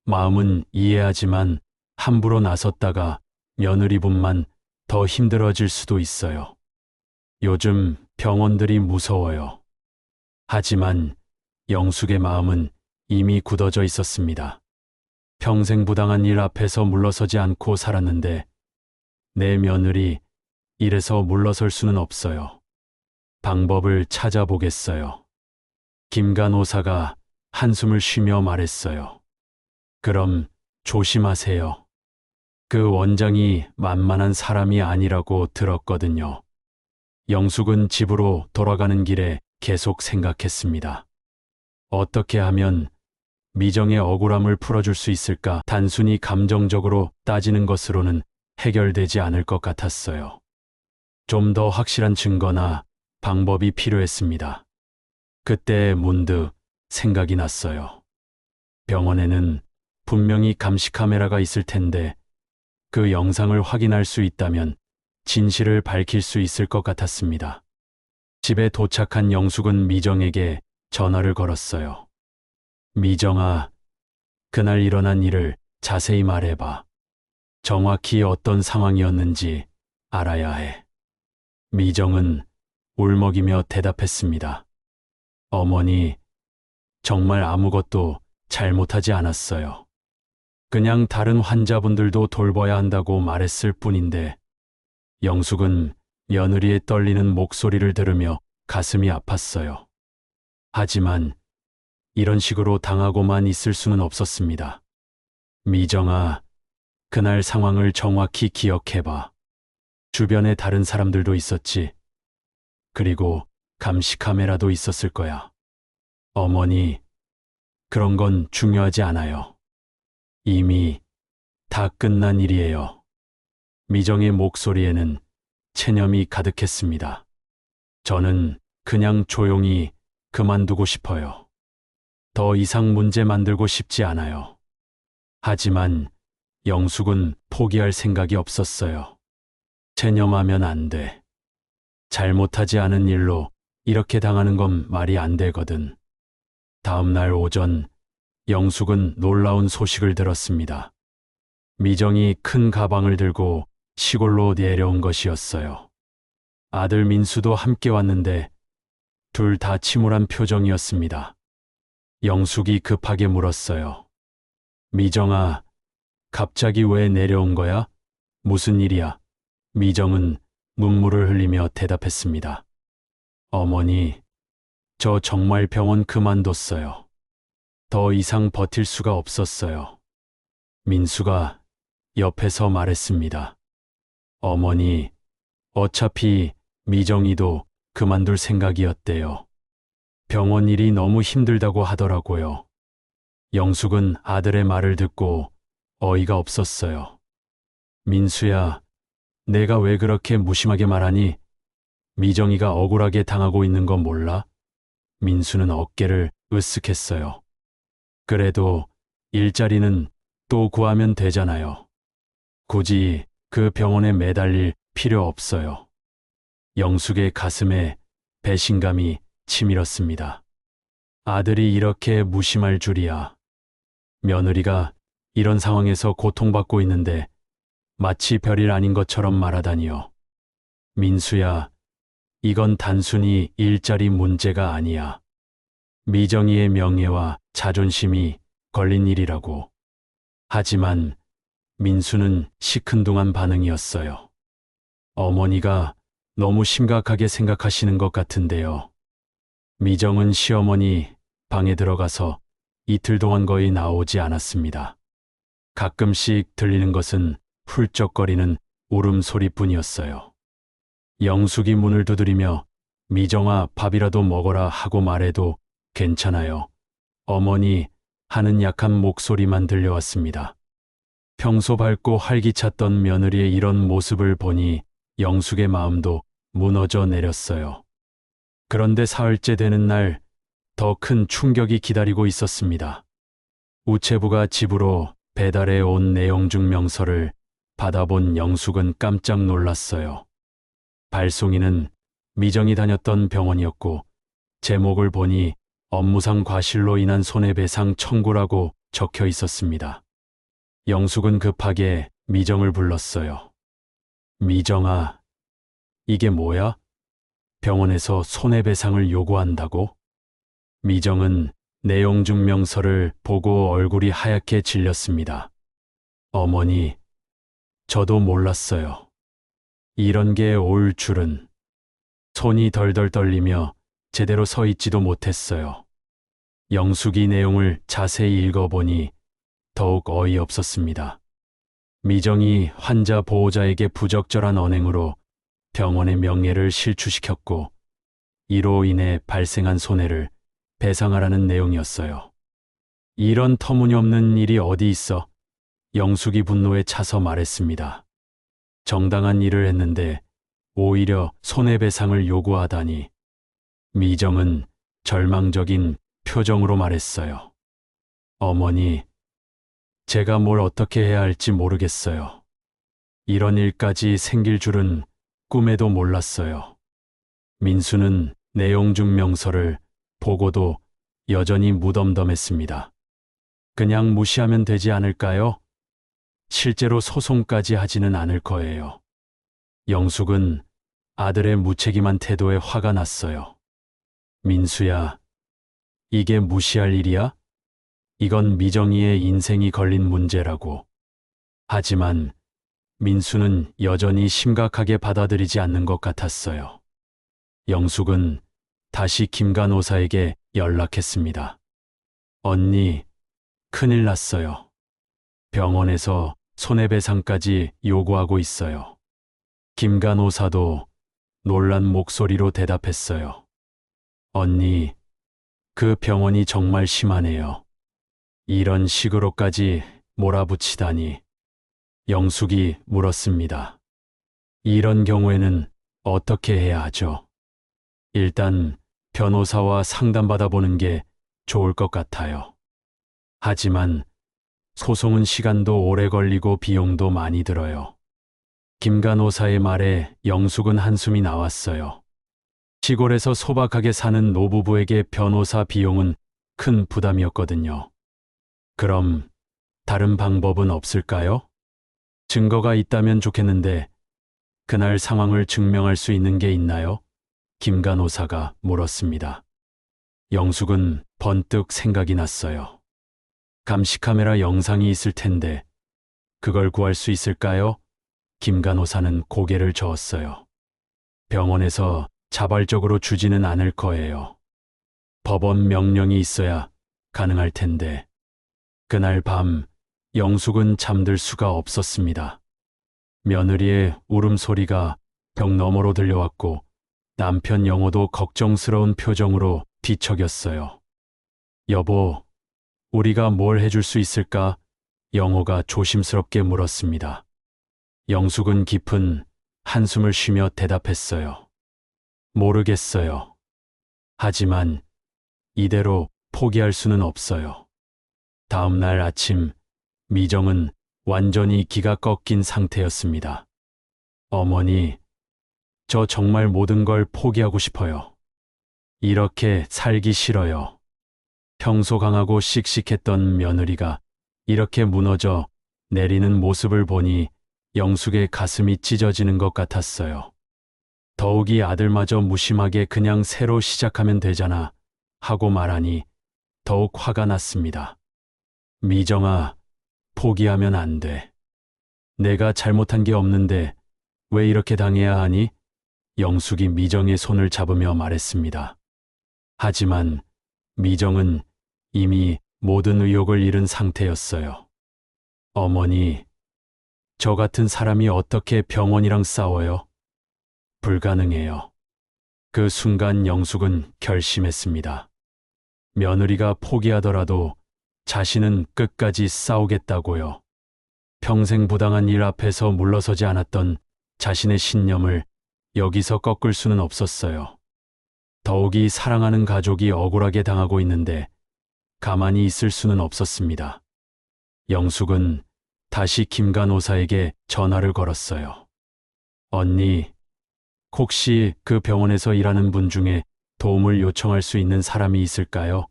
마음은 이해하지만 함부로 나섰다가 며느리분만 더 힘들어질 수도 있어요. 요즘 병원들이 무서워요. 하지만 영숙의 마음은 이미 굳어져 있었습니다. 평생 부당한 일 앞에서 물러서지 않고 살았는데 내 며느리 이래서 물러설 수는 없어요. 방법을 찾아보겠어요. 김 간호사가 한숨을 쉬며 말했어요. 그럼 조심하세요. 그 원장이 만만한 사람이 아니라고 들었거든요. 영숙은 집으로 돌아가는 길에 계속 생각했습니다. 어떻게 하면 미정의 억울함을 풀어줄 수 있을까? 단순히 감정적으로 따지는 것으로는 해결되지 않을 것 같았어요. 좀 더 확실한 증거나 방법이 필요했습니다. 그때 문득 생각이 났어요. 병원에는 분명히 감시 카메라가 있을 텐데 그 영상을 확인할 수 있다면 진실을 밝힐 수 있을 것 같았습니다. 집에 도착한 영숙은 미정에게 전화를 걸었어요. 미정아, 그날 일어난 일을 자세히 말해봐. 정확히 어떤 상황이었는지 알아야 해. 미정은 울먹이며 대답했습니다. 어머니, 정말 아무것도 잘못하지 않았어요. 그냥 다른 환자분들도 돌봐야 한다고 말했을 뿐인데 영숙은 며느리의 떨리는 목소리를 들으며 가슴이 아팠어요. 하지만 이런 식으로 당하고만 있을 수는 없었습니다. 미정아, 그날 상황을 정확히 기억해봐. 주변에 다른 사람들도 있었지. 그리고 감시 카메라도 있었을 거야. 어머니, 그런 건 중요하지 않아요. 이미 다 끝난 일이에요. 미정의 목소리에는 체념이 가득했습니다. 저는 그냥 조용히 그만두고 싶어요. 더 이상 문제 만들고 싶지 않아요. 하지만 영숙은 포기할 생각이 없었어요. 체념하면 안 돼. 잘못하지 않은 일로 이렇게 당하는 건 말이 안 되거든. 다음 날 오전, 영숙은 놀라운 소식을 들었습니다. 미정이 큰 가방을 들고 시골로 내려온 것이었어요. 아들 민수도 함께 왔는데 둘 다 침울한 표정이었습니다. 영숙이 급하게 물었어요. 미정아, 갑자기 왜 내려온 거야? 무슨 일이야? 미정은 눈물을 흘리며 대답했습니다. 어머니, 저 정말 병원 그만뒀어요. 더 이상 버틸 수가 없었어요. 민수가 옆에서 말했습니다. 어머니, 어차피 미정이도 그만둘 생각이었대요. 병원 일이 너무 힘들다고 하더라고요. 영숙은 아들의 말을 듣고 어이가 없었어요. 민수야, 내가 왜 그렇게 무심하게 말하니? 미정이가 억울하게 당하고 있는 건 몰라? 민수는 어깨를 으쓱했어요. 그래도 일자리는 또 구하면 되잖아요. 굳이 그 병원에 매달릴 필요 없어요. 영숙의 가슴에 배신감이 치밀었습니다. 아들이 이렇게 무심할 줄이야. 며느리가 이런 상황에서 고통받고 있는데 마치 별일 아닌 것처럼 말하다니요. 민수야, 이건 단순히 일자리 문제가 아니야. 미정이의 명예와 자존심이 걸린 일이라고. 하지만 민수는 시큰둥한 반응이었어요. 어머니가 너무 심각하게 생각하시는 것 같은데요. 미정은 시어머니 방에 들어가서 이틀 동안 거의 나오지 않았습니다. 가끔씩 들리는 것은 훌쩍거리는 울음소리뿐이었어요. 영숙이 문을 두드리며 미정아, 밥이라도 먹어라 하고 말해도 괜찮아요. 어머니 하는 약한 목소리만 들려왔습니다. 평소 밝고 활기찼던 며느리의 이런 모습을 보니 영숙의 마음도 무너져 내렸어요. 그런데 사흘째 되는 날, 더 큰 충격이 기다리고 있었습니다. 우체부가 집으로 배달해 온 내용 증명서를 받아본 영숙은 깜짝 놀랐어요. 발송인은 미정이 다녔던 병원이었고 제목을 보니 업무상 과실로 인한 손해배상 청구라고 적혀 있었습니다. 영숙은 급하게 미정을 불렀어요. 미정아, 이게 뭐야? 병원에서 손해배상을 요구한다고? 미정은 내용 증명서를 보고 얼굴이 하얗게 질렸습니다. 어머니, 저도 몰랐어요. 이런 게 올 줄은. 손이 덜덜 떨리며 제대로 서 있지도 못했어요. 영숙이 내용을 자세히 읽어보니 더욱 어이없었습니다. 미정이 환자 보호자에게 부적절한 언행으로 병원의 명예를 실추시켰고 이로 인해 발생한 손해를 배상하라는 내용이었어요. 이런 터무니없는 일이 어디 있어? 영숙이 분노에 차서 말했습니다. 정당한 일을 했는데 오히려 손해배상을 요구하다니. 미정은 절망적인 표정으로 말했어요. 어머니, 제가 뭘 어떻게 해야 할지 모르겠어요. 이런 일까지 생길 줄은 꿈에도 몰랐어요. 민수는 내용 증명서를 보고도 여전히 무덤덤했습니다. 그냥 무시하면 되지 않을까요? 실제로 소송까지 하지는 않을 거예요. 영숙은 아들의 무책임한 태도에 화가 났어요. 민수야, 이게 무시할 일이야? 이건 미정이의 인생이 걸린 문제라고. 하지만 민수는 여전히 심각하게 받아들이지 않는 것 같았어요. 영숙은 다시 김 간호사에게 연락했습니다. 언니, 큰일 났어요. 병원에서 손해배상까지 요구하고 있어요. 김 간호사도 놀란 목소리로 대답했어요. 언니, 그 병원이 정말 심하네요. 이런 식으로까지 몰아붙이다니. 영숙이 물었습니다. 이런 경우에는 어떻게 해야 하죠? 일단 변호사와 상담받아 보는 게 좋을 것 같아요. 하지만 소송은 시간도 오래 걸리고 비용도 많이 들어요. 김 간호사의 말에 영숙은 한숨이 나왔어요. 시골에서 소박하게 사는 노부부에게 변호사 비용은 큰 부담이었거든요. 그럼 다른 방법은 없을까요? 증거가 있다면 좋겠는데 그날 상황을 증명할 수 있는 게 있나요? 김 간호사가 물었습니다. 영숙은 번뜩 생각이 났어요. 감시카메라 영상이 있을 텐데 그걸 구할 수 있을까요? 김 간호사는 고개를 저었어요. 병원에서 자발적으로 주지는 않을 거예요. 법원 명령이 있어야 가능할 텐데. 그날 밤 영숙은 잠들 수가 없었습니다. 며느리의 울음소리가 벽 너머로 들려왔고 남편 영호도 걱정스러운 표정으로 뒤척였어요. 여보, 우리가 뭘 해줄 수 있을까? 영호가 조심스럽게 물었습니다. 영숙은 깊은 한숨을 쉬며 대답했어요. 모르겠어요. 하지만 이대로 포기할 수는 없어요. 다음 날 아침, 미정은 완전히 기가 꺾인 상태였습니다. 어머니, 저 정말 모든 걸 포기하고 싶어요. 이렇게 살기 싫어요. 평소 강하고 씩씩했던 며느리가 이렇게 무너져 내리는 모습을 보니 영숙의 가슴이 찢어지는 것 같았어요. 더욱이 아들마저 무심하게 그냥 새로 시작하면 되잖아 하고 말하니 더욱 화가 났습니다. 미정아, 포기하면 안 돼. 내가 잘못한 게 없는데 왜 이렇게 당해야 하니? 영숙이 미정의 손을 잡으며 말했습니다. 하지만 미정은 이미 모든 의욕을 잃은 상태였어요. 어머니, 저 같은 사람이 어떻게 병원이랑 싸워요? 불가능해요. 그 순간 영숙은 결심했습니다. 며느리가 포기하더라도 자신은 끝까지 싸우겠다고요. 평생 부당한 일 앞에서 물러서지 않았던 자신의 신념을 여기서 꺾을 수는 없었어요. 더욱이 사랑하는 가족이 억울하게 당하고 있는데 가만히 있을 수는 없었습니다. 영숙은 다시 김 간호사에게 전화를 걸었어요. 언니, 혹시 그 병원에서 일하는 분 중에 도움을 요청할 수 있는 사람이 있을까요?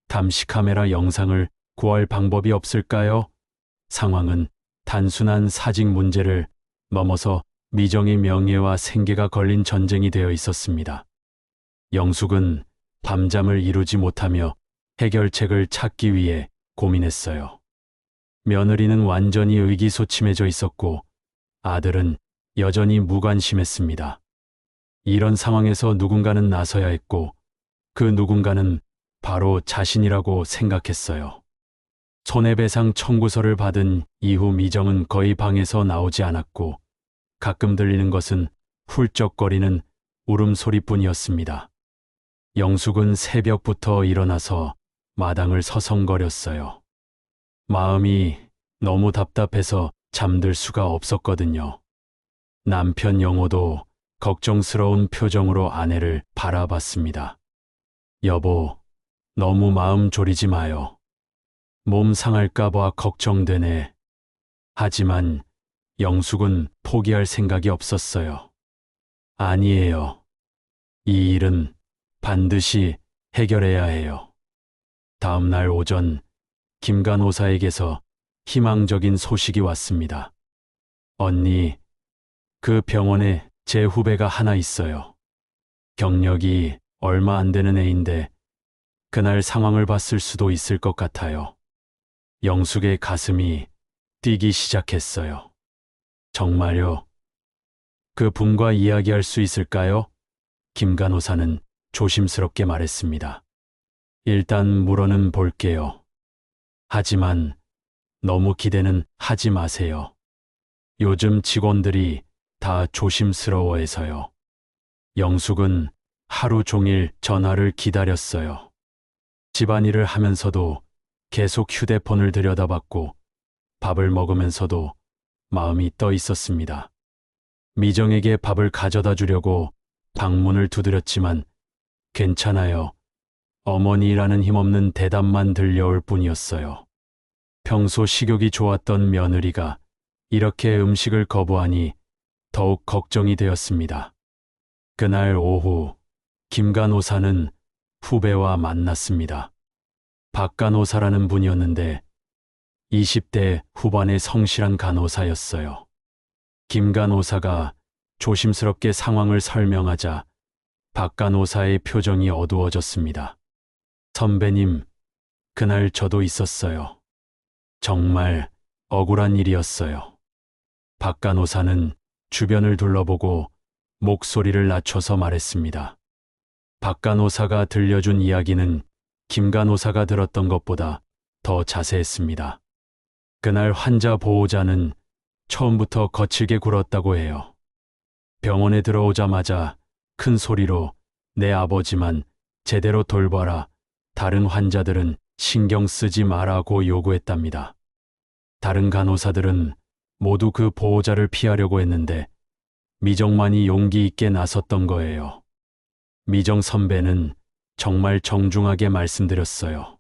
감시카메라 영상을 구할 방법이 없을까요? 상황은 단순한 사직 문제를 넘어서 미정의 명예와 생계가 걸린 전쟁이 되어 있었습니다. 영숙은 밤잠을 이루지 못하며 해결책을 찾기 위해 고민했어요. 며느리는 완전히 의기소침해져 있었고 아들은 여전히 무관심했습니다. 이런 상황에서 누군가는 나서야 했고 그 누군가는 바로 자신이라고 생각했어요. 손해배상 청구서를 받은 이후 미정은 거의 방에서 나오지 않았고 가끔 들리는 것은 훌쩍거리는 울음소리뿐이었습니다. 영숙은 새벽부터 일어나서 마당을 서성거렸어요. 마음이 너무 답답해서 잠들 수가 없었거든요. 남편 영호도 걱정스러운 표정으로 아내를 바라봤습니다. 여보, 너무 마음 졸이지 마요. 몸 상할까봐 걱정되네. 하지만 영숙은 포기할 생각이 없었어요. 아니에요. 이 일은 반드시 해결해야 해요. 다음 날 오전 김 간호사에게서 희망적인 소식이 왔습니다. 언니, 그 병원에 제 후배가 하나 있어요. 경력이 얼마 안 되는 애인데 그날 상황을 봤을 수도 있을 것 같아요. 영숙의 가슴이 뛰기 시작했어요. 정말요? 그 분과 이야기할 수 있을까요? 김 간호사는 조심스럽게 말했습니다. 일단 물어는 볼게요. 하지만 너무 기대는 하지 마세요. 요즘 직원들이 다 조심스러워해서요. 영숙은 하루 종일 전화를 기다렸어요. 집안일을 하면서도 계속 휴대폰을 들여다봤고 밥을 먹으면서도 마음이 떠 있었습니다. 미정에게 밥을 가져다 주려고 방문을 두드렸지만 괜찮아요. 어머니라는 힘없는 대답만 들려올 뿐이었어요. 평소 식욕이 좋았던 며느리가 이렇게 음식을 거부하니 더욱 걱정이 되었습니다. 그날 오후 김 간호사는 후배와 만났습니다. 박 간호사라는 분이었는데 20대 후반의 성실한 간호사였어요. 김 간호사가 조심스럽게 상황을 설명하자 박 간호사의 표정이 어두워졌습니다. 선배님, 그날 저도 있었어요. 정말 억울한 일이었어요. 박 간호사는 주변을 둘러보고 목소리를 낮춰서 말했습니다. 박 간호사가 들려준 이야기는 김 간호사가 들었던 것보다 더 자세했습니다. 그날 환자 보호자는 처음부터 거칠게 굴었다고 해요. 병원에 들어오자마자 큰 소리로 내 아버지만 제대로 돌봐라. 다른 환자들은 신경 쓰지 마라고 요구했답니다. 다른 간호사들은 모두 그 보호자를 피하려고 했는데 미정만이 용기 있게 나섰던 거예요. 미정 선배는 정말 정중하게 말씀드렸어요.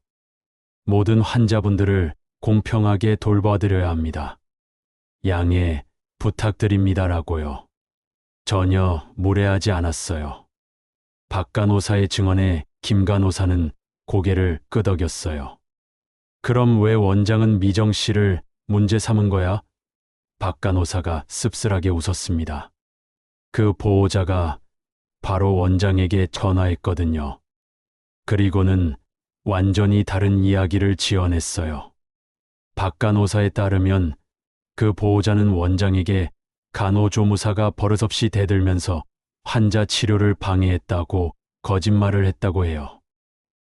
모든 환자분들을 공평하게 돌봐드려야 합니다. 양해 부탁드립니다라고요. 전혀 무례하지 않았어요. 박 간호사의 증언에 김 간호사는 고개를 끄덕였어요. 그럼 왜 원장은 미정 씨를 문제 삼은 거야? 박 간호사가 씁쓸하게 웃었습니다. 그 보호자가 바로 원장에게 전화했거든요. 그리고는 완전히 다른 이야기를 지어냈어요. 박 간호사에 따르면 그 보호자는 원장에게 간호조무사가 버릇없이 대들면서 환자 치료를 방해했다고 거짓말을 했다고 해요.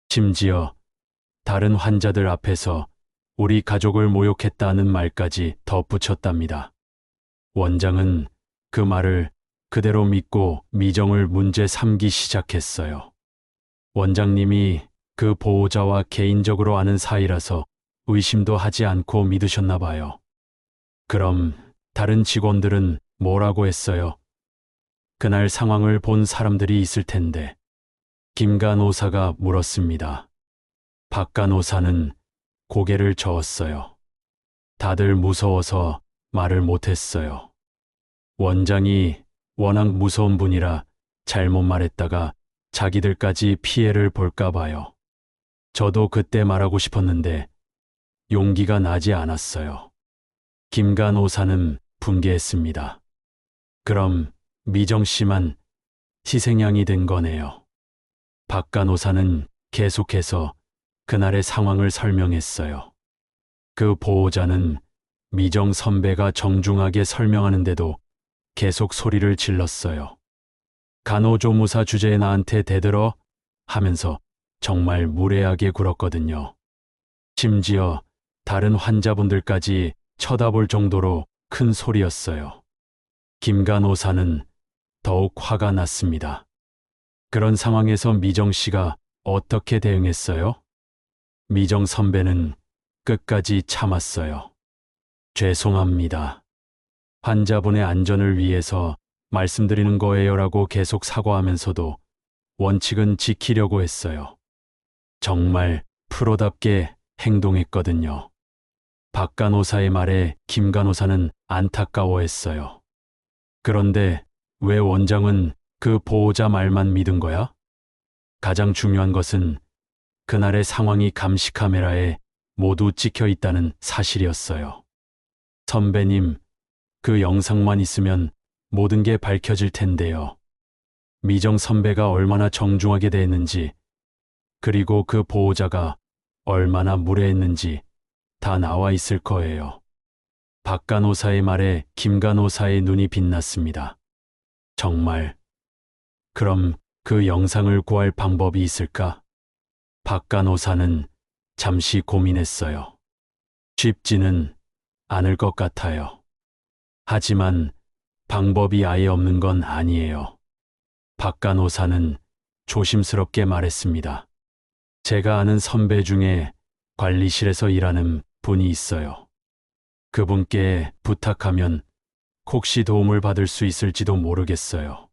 심지어 다른 환자들 앞에서 우리 가족을 모욕했다는 말까지 덧붙였답니다. 원장은 그 말을 그대로 믿고 미정을 문제 삼기 시작했어요. 원장님이 그 보호자와 개인적으로 아는 사이라서 의심도 하지 않고 믿으셨나 봐요. 그럼 다른 직원들은 뭐라고 했어요? 그날 상황을 본 사람들이 있을 텐데. 김 간호사가 물었습니다. 박 간호사는 고개를 저었어요. 다들 무서워서 말을 못했어요. 원장이 워낙 무서운 분이라 잘못 말했다가 자기들까지 피해를 볼까 봐요. 저도 그때 말하고 싶었는데 용기가 나지 않았어요. 김 간호사는 분개했습니다. 그럼 미정 씨만 희생양이 된 거네요. 박 간호사는 계속해서 그날의 상황을 설명했어요. 그 보호자는 미정 선배가 정중하게 설명하는데도 계속 소리를 질렀어요. 간호조무사 주제에 나한테 대들어 하면서 정말 무례하게 굴었거든요. 심지어 다른 환자분들까지 쳐다볼 정도로 큰 소리였어요. 김 간호사는 더욱 화가 났습니다. 그런 상황에서 미정 씨가 어떻게 대응했어요? 미정 선배는 끝까지 참았어요. 죄송합니다. 환자분의 안전을 위해서 말씀드리는 거예요라고 계속 사과하면서도 원칙은 지키려고 했어요. 정말 프로답게 행동했거든요. 박 간호사의 말에 김 간호사는 안타까워했어요. 그런데 왜 원장은 그 보호자 말만 믿은 거야? 가장 중요한 것은 그날의 상황이 감시 카메라에 모두 찍혀 있다는 사실이었어요. 선배님, 그 영상만 있으면 모든 게 밝혀질 텐데요. 미정 선배가 얼마나 정중하게 대했는지 그리고 그 보호자가 얼마나 무례했는지 다 나와 있을 거예요. 박 간호사의 말에 김 간호사의 눈이 빛났습니다. 정말? 그럼 그 영상을 구할 방법이 있을까? 박 간호사는 잠시 고민했어요. 쉽지는 않을 것 같아요. 하지만 방법이 아예 없는 건 아니에요. 박 간호사는 조심스럽게 말했습니다. 제가 아는 선배 중에 관리실에서 일하는 분이 있어요. 그분께 부탁하면 혹시 도움을 받을 수 있을지도 모르겠어요.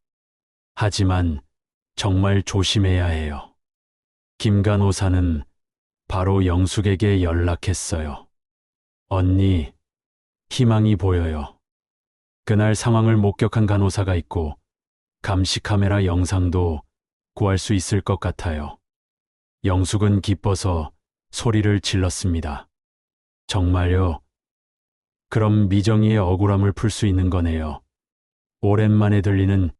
하지만 정말 조심해야 해요. 김 간호사는 바로 영숙에게 연락했어요. 언니, 희망이 보여요. 그날 상황을 목격한 간호사가 있고 감시 카메라 영상도 구할 수 있을 것 같아요. 영숙은 기뻐서 소리를 질렀습니다. 정말요? 그럼 미정이의 억울함을 풀 수 있는 거네요. 오랜만에 들리는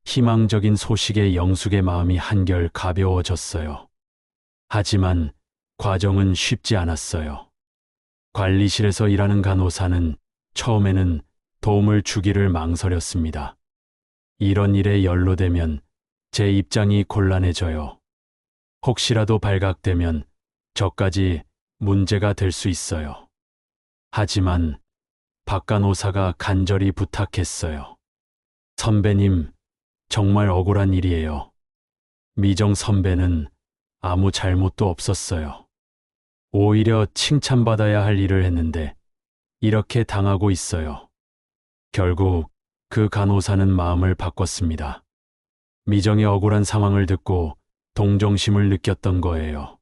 희망적인 소식에 영숙의 마음이 한결 가벼워졌어요. 하지만 과정은 쉽지 않았어요. 관리실에서 일하는 간호사는 처음에는 도움을 주기를 망설였습니다. 이런 일에 연루되면 제 입장이 곤란해져요. 혹시라도 발각되면 저까지 문제가 될 수 있어요. 하지만 박 간호사가 간절히 부탁했어요. 선배님, 정말 억울한 일이에요. 미정 선배는 아무 잘못도 없었어요. 오히려 칭찬받아야 할 일을 했는데 이렇게 당하고 있어요. 결국 그 간호사는 마음을 바꿨습니다. 미정의 억울한 상황을 듣고 동정심을 느꼈던 거예요.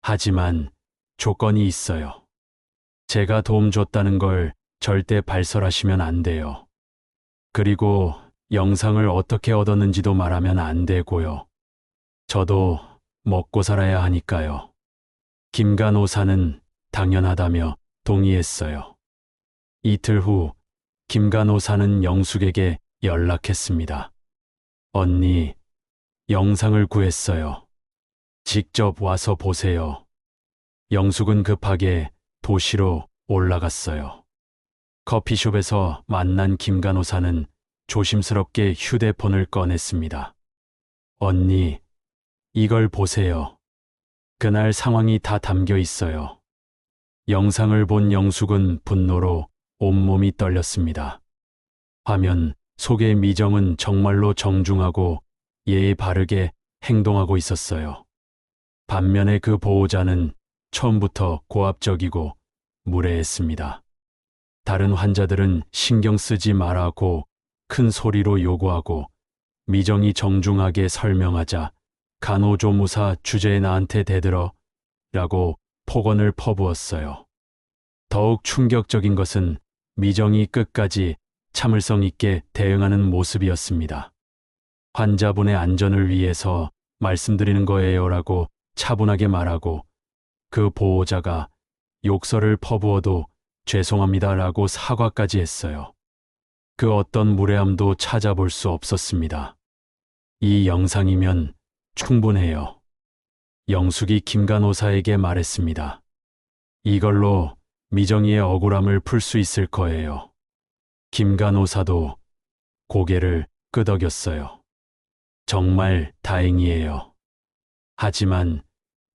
하지만 조건이 있어요. 제가 도움 줬다는 걸 절대 발설하시면 안 돼요. 그리고 영상을 어떻게 얻었는지도 말하면 안 되고요. 저도 먹고 살아야 하니까요. 김 간호사는 당연하다며 동의했어요. 이틀 후 김 간호사는 영숙에게 연락했습니다. 언니, 영상을 구했어요. 직접 와서 보세요. 영숙은 급하게 도시로 올라갔어요. 커피숍에서 만난 김 간호사는 조심스럽게 휴대폰을 꺼냈습니다. 언니, 이걸 보세요. 그날 상황이 다 담겨 있어요. 영상을 본 영숙은 분노로 온몸이 떨렸습니다. 화면 속의 미정은 정말로 정중하고 예의 바르게 행동하고 있었어요. 반면에 그 보호자는 처음부터 고압적이고 무례했습니다. 다른 환자들은 신경 쓰지 말라고 큰 소리로 요구하고 미정이 정중하게 설명하자 간호조무사 주제에 나한테 대들어 라고 폭언을 퍼부었어요. 더욱 충격적인 것은 미정이 끝까지 참을성 있게 대응하는 모습이었습니다. 환자분의 안전을 위해서 말씀드리는 거예요라고 차분하게 말하고 그 보호자가 욕설을 퍼부어도 죄송합니다라고 사과까지 했어요. 그 어떤 무례함도 찾아볼 수 없었습니다. 이 영상이면 충분해요. 영숙이 김 간호사에게 말했습니다. 이걸로 미정이의 억울함을 풀 수 있을 거예요. 김 간호사도 고개를 끄덕였어요. 정말 다행이에요. 하지만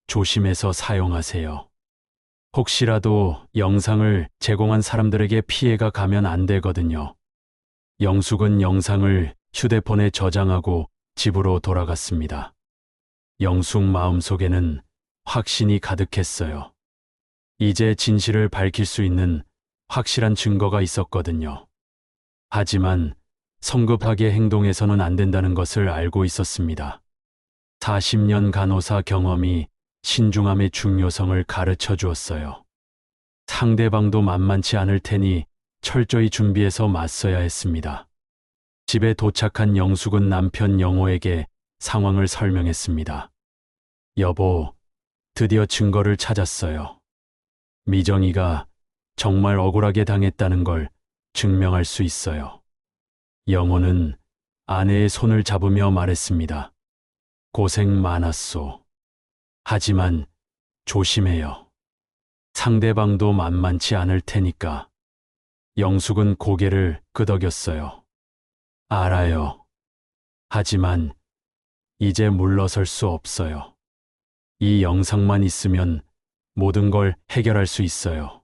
조심해서 사용하세요. 혹시라도 영상을 제공한 사람들에게 피해가 가면 안 되거든요. 영숙은 영상을 휴대폰에 저장하고 집으로 돌아갔습니다. 영숙 마음속에는 확신이 가득했어요. 이제 진실을 밝힐 수 있는 확실한 증거가 있었거든요. 하지만 성급하게 행동해서는 안 된다는 것을 알고 있었습니다. 40년 간호사 경험이 신중함의 중요성을 가르쳐 주었어요. 상대방도 만만치 않을 테니 철저히 준비해서 맞서야 했습니다. 집에 도착한 영숙은 남편 영호에게 상황을 설명했습니다. 여보, 드디어 증거를 찾았어요. 미정이가 정말 억울하게 당했다는 걸 증명할 수 있어요. 영호는 아내의 손을 잡으며 말했습니다. 고생 많았소. 하지만 조심해요. 상대방도 만만치 않을 테니까. 영숙은 고개를 끄덕였어요. 알아요. 하지만 이제 물러설 수 없어요. 이 영상만 있으면 모든 걸 해결할 수 있어요.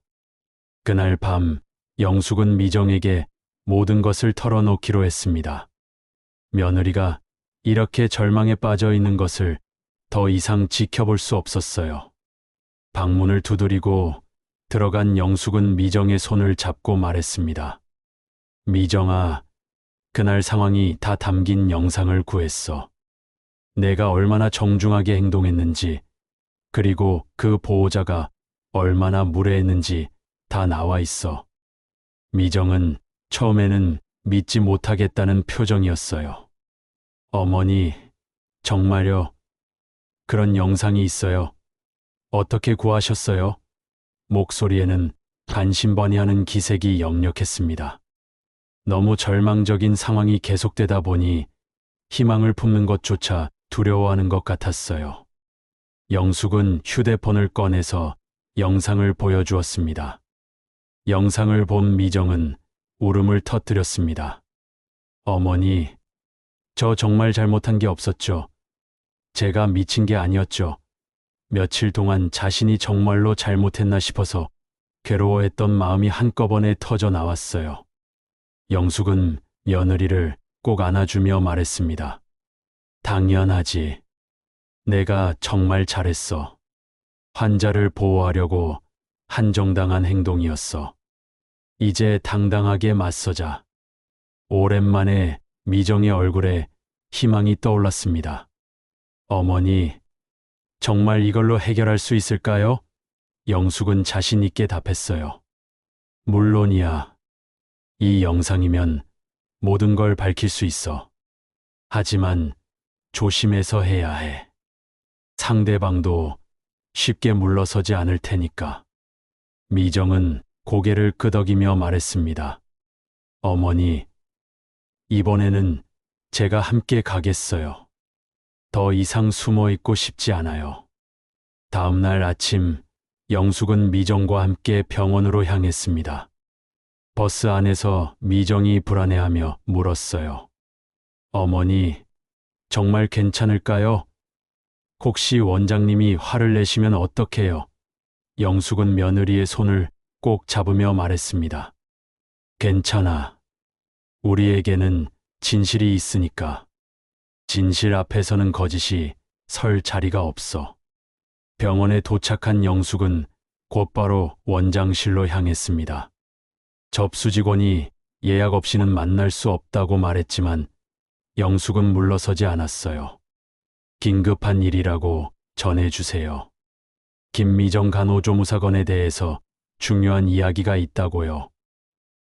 그날 밤 영숙은 미정에게 모든 것을 털어놓기로 했습니다. 며느리가 이렇게 절망에 빠져 있는 것을 더 이상 지켜볼 수 없었어요. 방문을 두드리고 들어간 영숙은 미정의 손을 잡고 말했습니다. 미정아, 그날 상황이 다 담긴 영상을 구했어. 내가 얼마나 정중하게 행동했는지, 그리고 그 보호자가 얼마나 무례했는지 다 나와 있어. 미정은 처음에는 믿지 못하겠다는 표정이었어요. 어머니, 정말요? 그런 영상이 있어요? 어떻게 구하셨어요? 목소리에는 반신반의하는 기색이 역력했습니다. 너무 절망적인 상황이 계속되다 보니 희망을 품는 것조차 두려워하는 것 같았어요. 영숙은 휴대폰을 꺼내서 영상을 보여주었습니다. 영상을 본 미정은 울음을 터뜨렸습니다. 어머니, 저 정말 잘못한 게 없었죠. 제가 미친 게 아니었죠. 며칠 동안 자신이 정말로 잘못했나 싶어서 괴로워했던 마음이 한꺼번에 터져 나왔어요. 영숙은 며느리를 꼭 안아주며 말했습니다. 당연하지. 내가 정말 잘했어. 환자를 보호하려고 한정당한 행동이었어. 이제 당당하게 맞서자. 오랜만에 미정의 얼굴에 희망이 떠올랐습니다. 어머니, 정말 이걸로 해결할 수 있을까요? 영숙은 자신 있게 답했어요. 물론이야. 이 영상이면 모든 걸 밝힐 수 있어. 하지만 조심해서 해야 해. 상대방도 쉽게 물러서지 않을 테니까. 미정은 고개를 끄덕이며 말했습니다. 어머니, 이번에는 제가 함께 가겠어요. 더 이상 숨어 있고 싶지 않아요. 다음 날 아침, 영숙은 미정과 함께 병원으로 향했습니다. 버스 안에서 미정이 불안해하며 물었어요. 어머니, 정말 괜찮을까요? 혹시 원장님이 화를 내시면 어떡해요? 영숙은 며느리의 손을 꼭 잡으며 말했습니다. 괜찮아. 우리에게는 진실이 있으니까. 진실 앞에서는 거짓이 설 자리가 없어. 병원에 도착한 영숙은 곧바로 원장실로 향했습니다. 접수 직원이 예약 없이는 만날 수 없다고 말했지만 영숙은 물러서지 않았어요. 긴급한 일이라고 전해주세요. 김미정 간호조무사건에 대해서 중요한 이야기가 있다고요.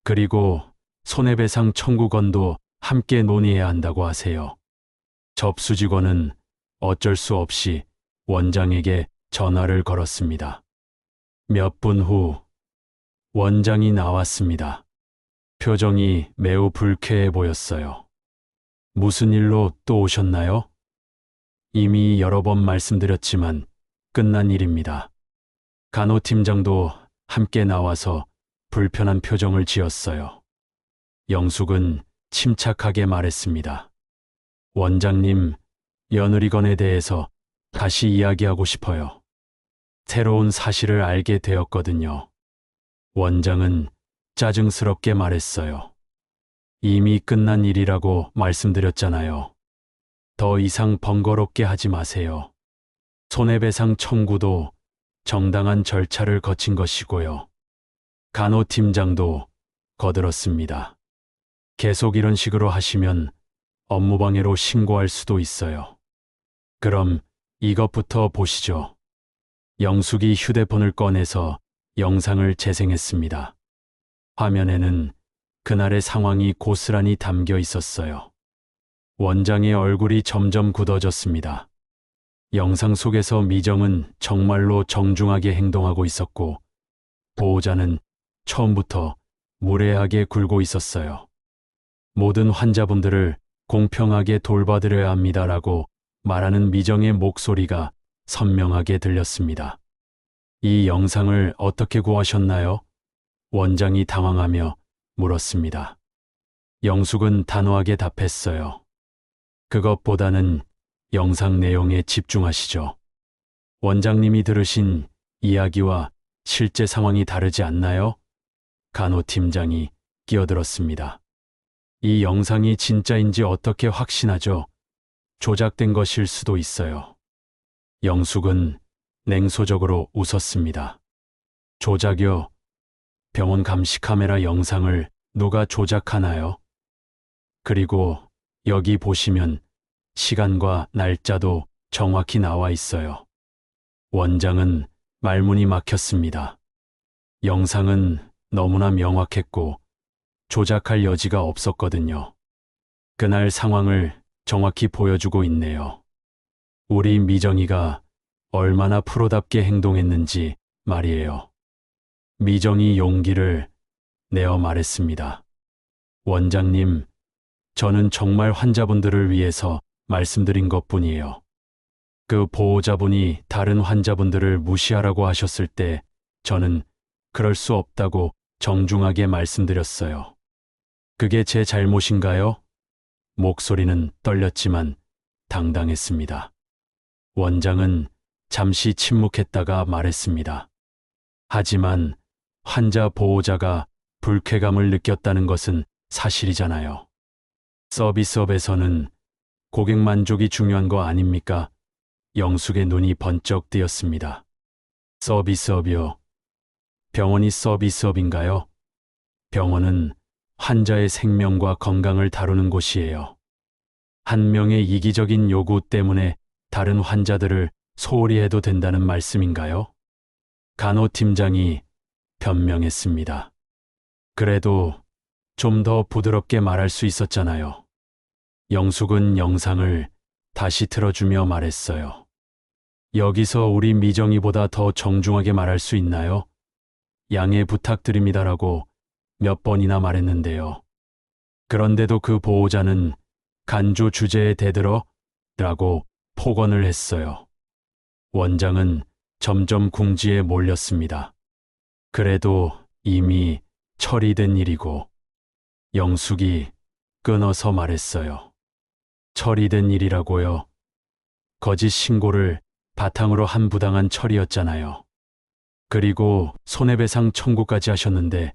그리고 손해배상 청구건도 함께 논의해야 한다고 하세요. 접수 직원은 어쩔 수 없이 원장에게 전화를 걸었습니다. 몇 분 후 원장이 나왔습니다. 표정이 매우 불쾌해 보였어요. 무슨 일로 또 오셨나요? 이미 여러 번 말씀드렸지만 끝난 일입니다. 간호팀장도 함께 나와서 불편한 표정을 지었어요. 영숙은 침착하게 말했습니다. 원장님, 며느리건에 대해서 다시 이야기하고 싶어요. 새로운 사실을 알게 되었거든요. 원장은 짜증스럽게 말했어요. 이미 끝난 일이라고 말씀드렸잖아요. 더 이상 번거롭게 하지 마세요. 손해배상 청구도 정당한 절차를 거친 것이고요. 간호팀장도 거들었습니다. 계속 이런 식으로 하시면 업무방해로 신고할 수도 있어요. 그럼 이것부터 보시죠. 영숙이 휴대폰을 꺼내서 영상을 재생했습니다. 화면에는 그날의 상황이 고스란히 담겨 있었어요. 원장의 얼굴이 점점 굳어졌습니다. 영상 속에서 미정은 정말로 정중하게 행동하고 있었고, 보호자는 처음부터 무례하게 굴고 있었어요. 모든 환자분들을 공평하게 돌봐드려야 합니다라고 말하는 미정의 목소리가 선명하게 들렸습니다. 이 영상을 어떻게 구하셨나요? 원장이 당황하며 물었습니다. 영숙은 단호하게 답했어요. 그것보다는 영상 내용에 집중하시죠. 원장님이 들으신 이야기와 실제 상황이 다르지 않나요? 간호팀장이 끼어들었습니다. 이 영상이 진짜인지 어떻게 확신하죠? 조작된 것일 수도 있어요. 영숙은 냉소적으로 웃었습니다. 조작요? 병원 감시 카메라 영상을 누가 조작하나요? 그리고 여기 보시면 시간과 날짜도 정확히 나와 있어요. 원장은 말문이 막혔습니다. 영상은 너무나 명확했고 조작할 여지가 없었거든요. 그날 상황을 정확히 보여주고 있네요. 우리 미정이가 얼마나 프로답게 행동했는지 말이에요. 미정이 용기를 내어 말했습니다. 원장님, 저는 정말 환자분들을 위해서 말씀드린 것뿐이에요. 그 보호자분이 다른 환자분들을 무시하라고 하셨을 때 저는 그럴 수 없다고 정중하게 말씀드렸어요. 그게 제 잘못인가요? 목소리는 떨렸지만 당당했습니다. 원장은 잠시 침묵했다가 말했습니다. 하지만 환자 보호자가 불쾌감을 느꼈다는 것은 사실이잖아요. 서비스업에서는 고객 만족이 중요한 거 아닙니까? 영숙의 눈이 번쩍 뜨였습니다. 서비스업이요? 병원이 서비스업인가요? 병원은 환자의 생명과 건강을 다루는 곳이에요. 한 명의 이기적인 요구 때문에 다른 환자들을 소홀히 해도 된다는 말씀인가요? 간호팀장이 변명했습니다. 그래도 좀 더 부드럽게 말할 수 있었잖아요. 영숙은 영상을 다시 틀어주며 말했어요. 여기서 우리 미정이보다 더 정중하게 말할 수 있나요? 양해 부탁드립니다라고 몇 번이나 말했는데요. 그런데도 그 보호자는 간주 주제에 대들어 라고 폭언을 했어요. 원장은 점점 궁지에 몰렸습니다. 그래도 이미 처리된 일이고 영숙이 끊어서 말했어요. 처리된 일이라고요? 거짓 신고를 바탕으로 한 부당한 처리였잖아요. 그리고 손해배상 청구까지 하셨는데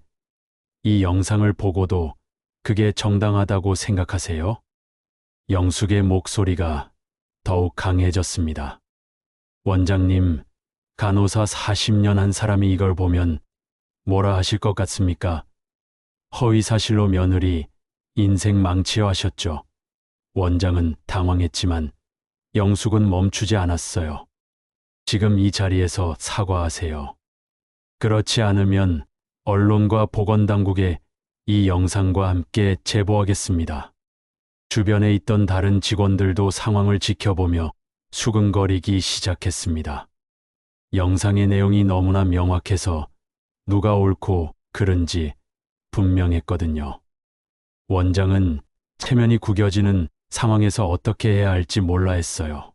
이 영상을 보고도 그게 정당하다고 생각하세요? 영숙의 목소리가 더욱 강해졌습니다. 원장님, 간호사 40년 한 사람이 이걸 보면 뭐라 하실 것 같습니까? 허위사실로 며느리 인생 망치려 하셨죠. 원장은 당황했지만 영숙은 멈추지 않았어요. 지금 이 자리에서 사과하세요. 그렇지 않으면 언론과 보건당국에 이 영상과 함께 제보하겠습니다. 주변에 있던 다른 직원들도 상황을 지켜보며 수근거리기 시작했습니다. 영상의 내용이 너무나 명확해서 누가 옳고 그른지 분명했거든요. 원장은 체면이 구겨지는 상황에서 어떻게 해야 할지 몰라 했어요.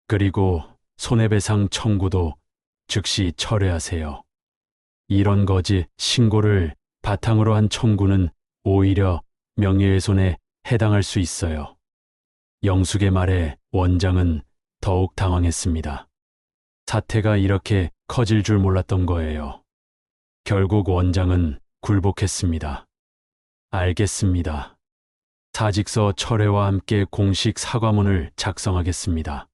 그리고 손해배상 청구도 즉시 철회하세요. 이런 거짓 신고를 바탕으로 한 청구는 오히려 명예훼손에 해당할 수 있어요. 영숙의 말에 원장은 더욱 당황했습니다. 사태가 이렇게 커질 줄 몰랐던 거예요. 결국 원장은 굴복했습니다. 알겠습니다. 사직서 철회와 함께 공식 사과문을 작성하겠습니다.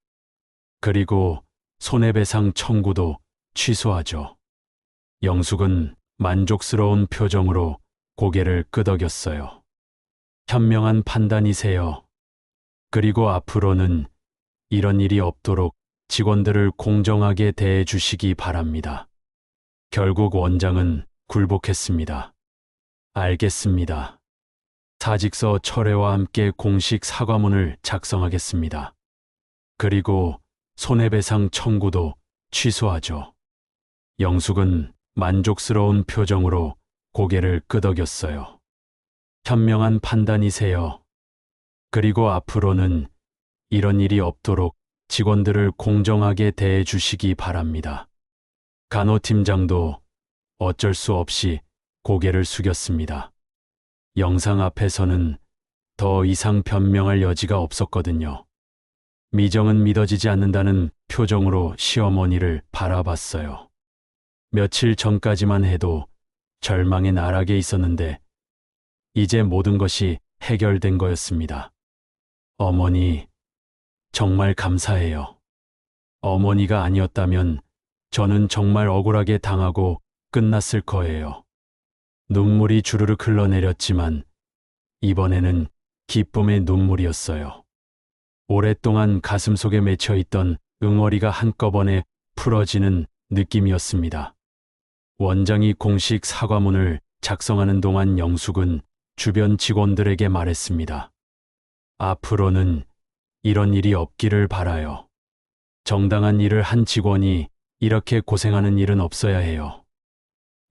그리고 손해배상 청구도 취소하죠. 영숙은 만족스러운 표정으로 고개를 끄덕였어요. 현명한 판단이세요. 그리고 앞으로는 이런 일이 없도록 직원들을 공정하게 대해 주시기 바랍니다. 결국 원장은 굴복했습니다. 알겠습니다. 사직서 철회와 함께 공식 사과문을 작성하겠습니다. 그리고 손해배상 청구도 취소하죠. 영숙은 만족스러운 표정으로 고개를 끄덕였어요. 현명한 판단이세요. 그리고 앞으로는 이런 일이 없도록 직원들을 공정하게 대해 주시기 바랍니다. 간호팀장도 어쩔 수 없이 고개를 숙였습니다. 영상 앞에서는 더 이상 변명할 여지가 없었거든요. 미정은 믿어지지 않는다는 표정으로 시어머니를 바라봤어요. 며칠 전까지만 해도 절망의 나락에 있었는데 이제 모든 것이 해결된 거였습니다. 어머니, 정말 감사해요. 어머니가 아니었다면 저는 정말 억울하게 당하고 끝났을 거예요. 눈물이 주르륵 흘러내렸지만 이번에는 기쁨의 눈물이었어요. 오랫동안 가슴속에 맺혀 있던 응어리가 한꺼번에 풀어지는 느낌이었습니다. 원장이 공식 사과문을 작성하는 동안 영숙은 주변 직원들에게 말했습니다. 앞으로는 이런 일이 없기를 바라요. 정당한 일을 한 직원이 이렇게 고생하는 일은 없어야 해요.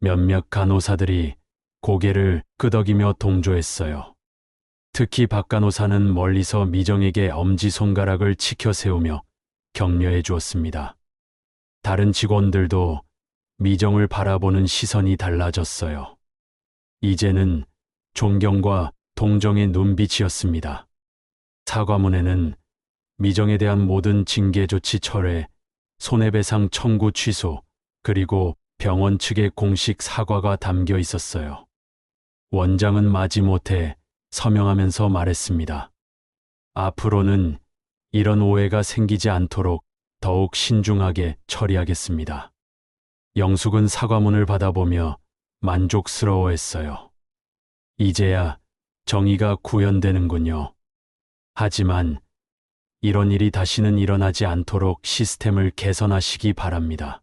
몇몇 간호사들이 고개를 끄덕이며 동조했어요. 특히 박 간호사는 멀리서 미정에게 엄지손가락을 치켜 세우며 격려해 주었습니다. 다른 직원들도 미정을 바라보는 시선이 달라졌어요. 이제는 존경과 동정의 눈빛이었습니다. 사과문에는 미정에 대한 모든 징계 조치 철회, 손해배상 청구 취소, 그리고 병원 측의 공식 사과가 담겨 있었어요. 원장은 마지못해 서명하면서 말했습니다. 앞으로는 이런 오해가 생기지 않도록 더욱 신중하게 처리하겠습니다. 영숙은 사과문을 받아보며 만족스러워했어요. 이제야 정의가 구현되는군요. 하지만 이런 일이 다시는 일어나지 않도록 시스템을 개선하시기 바랍니다.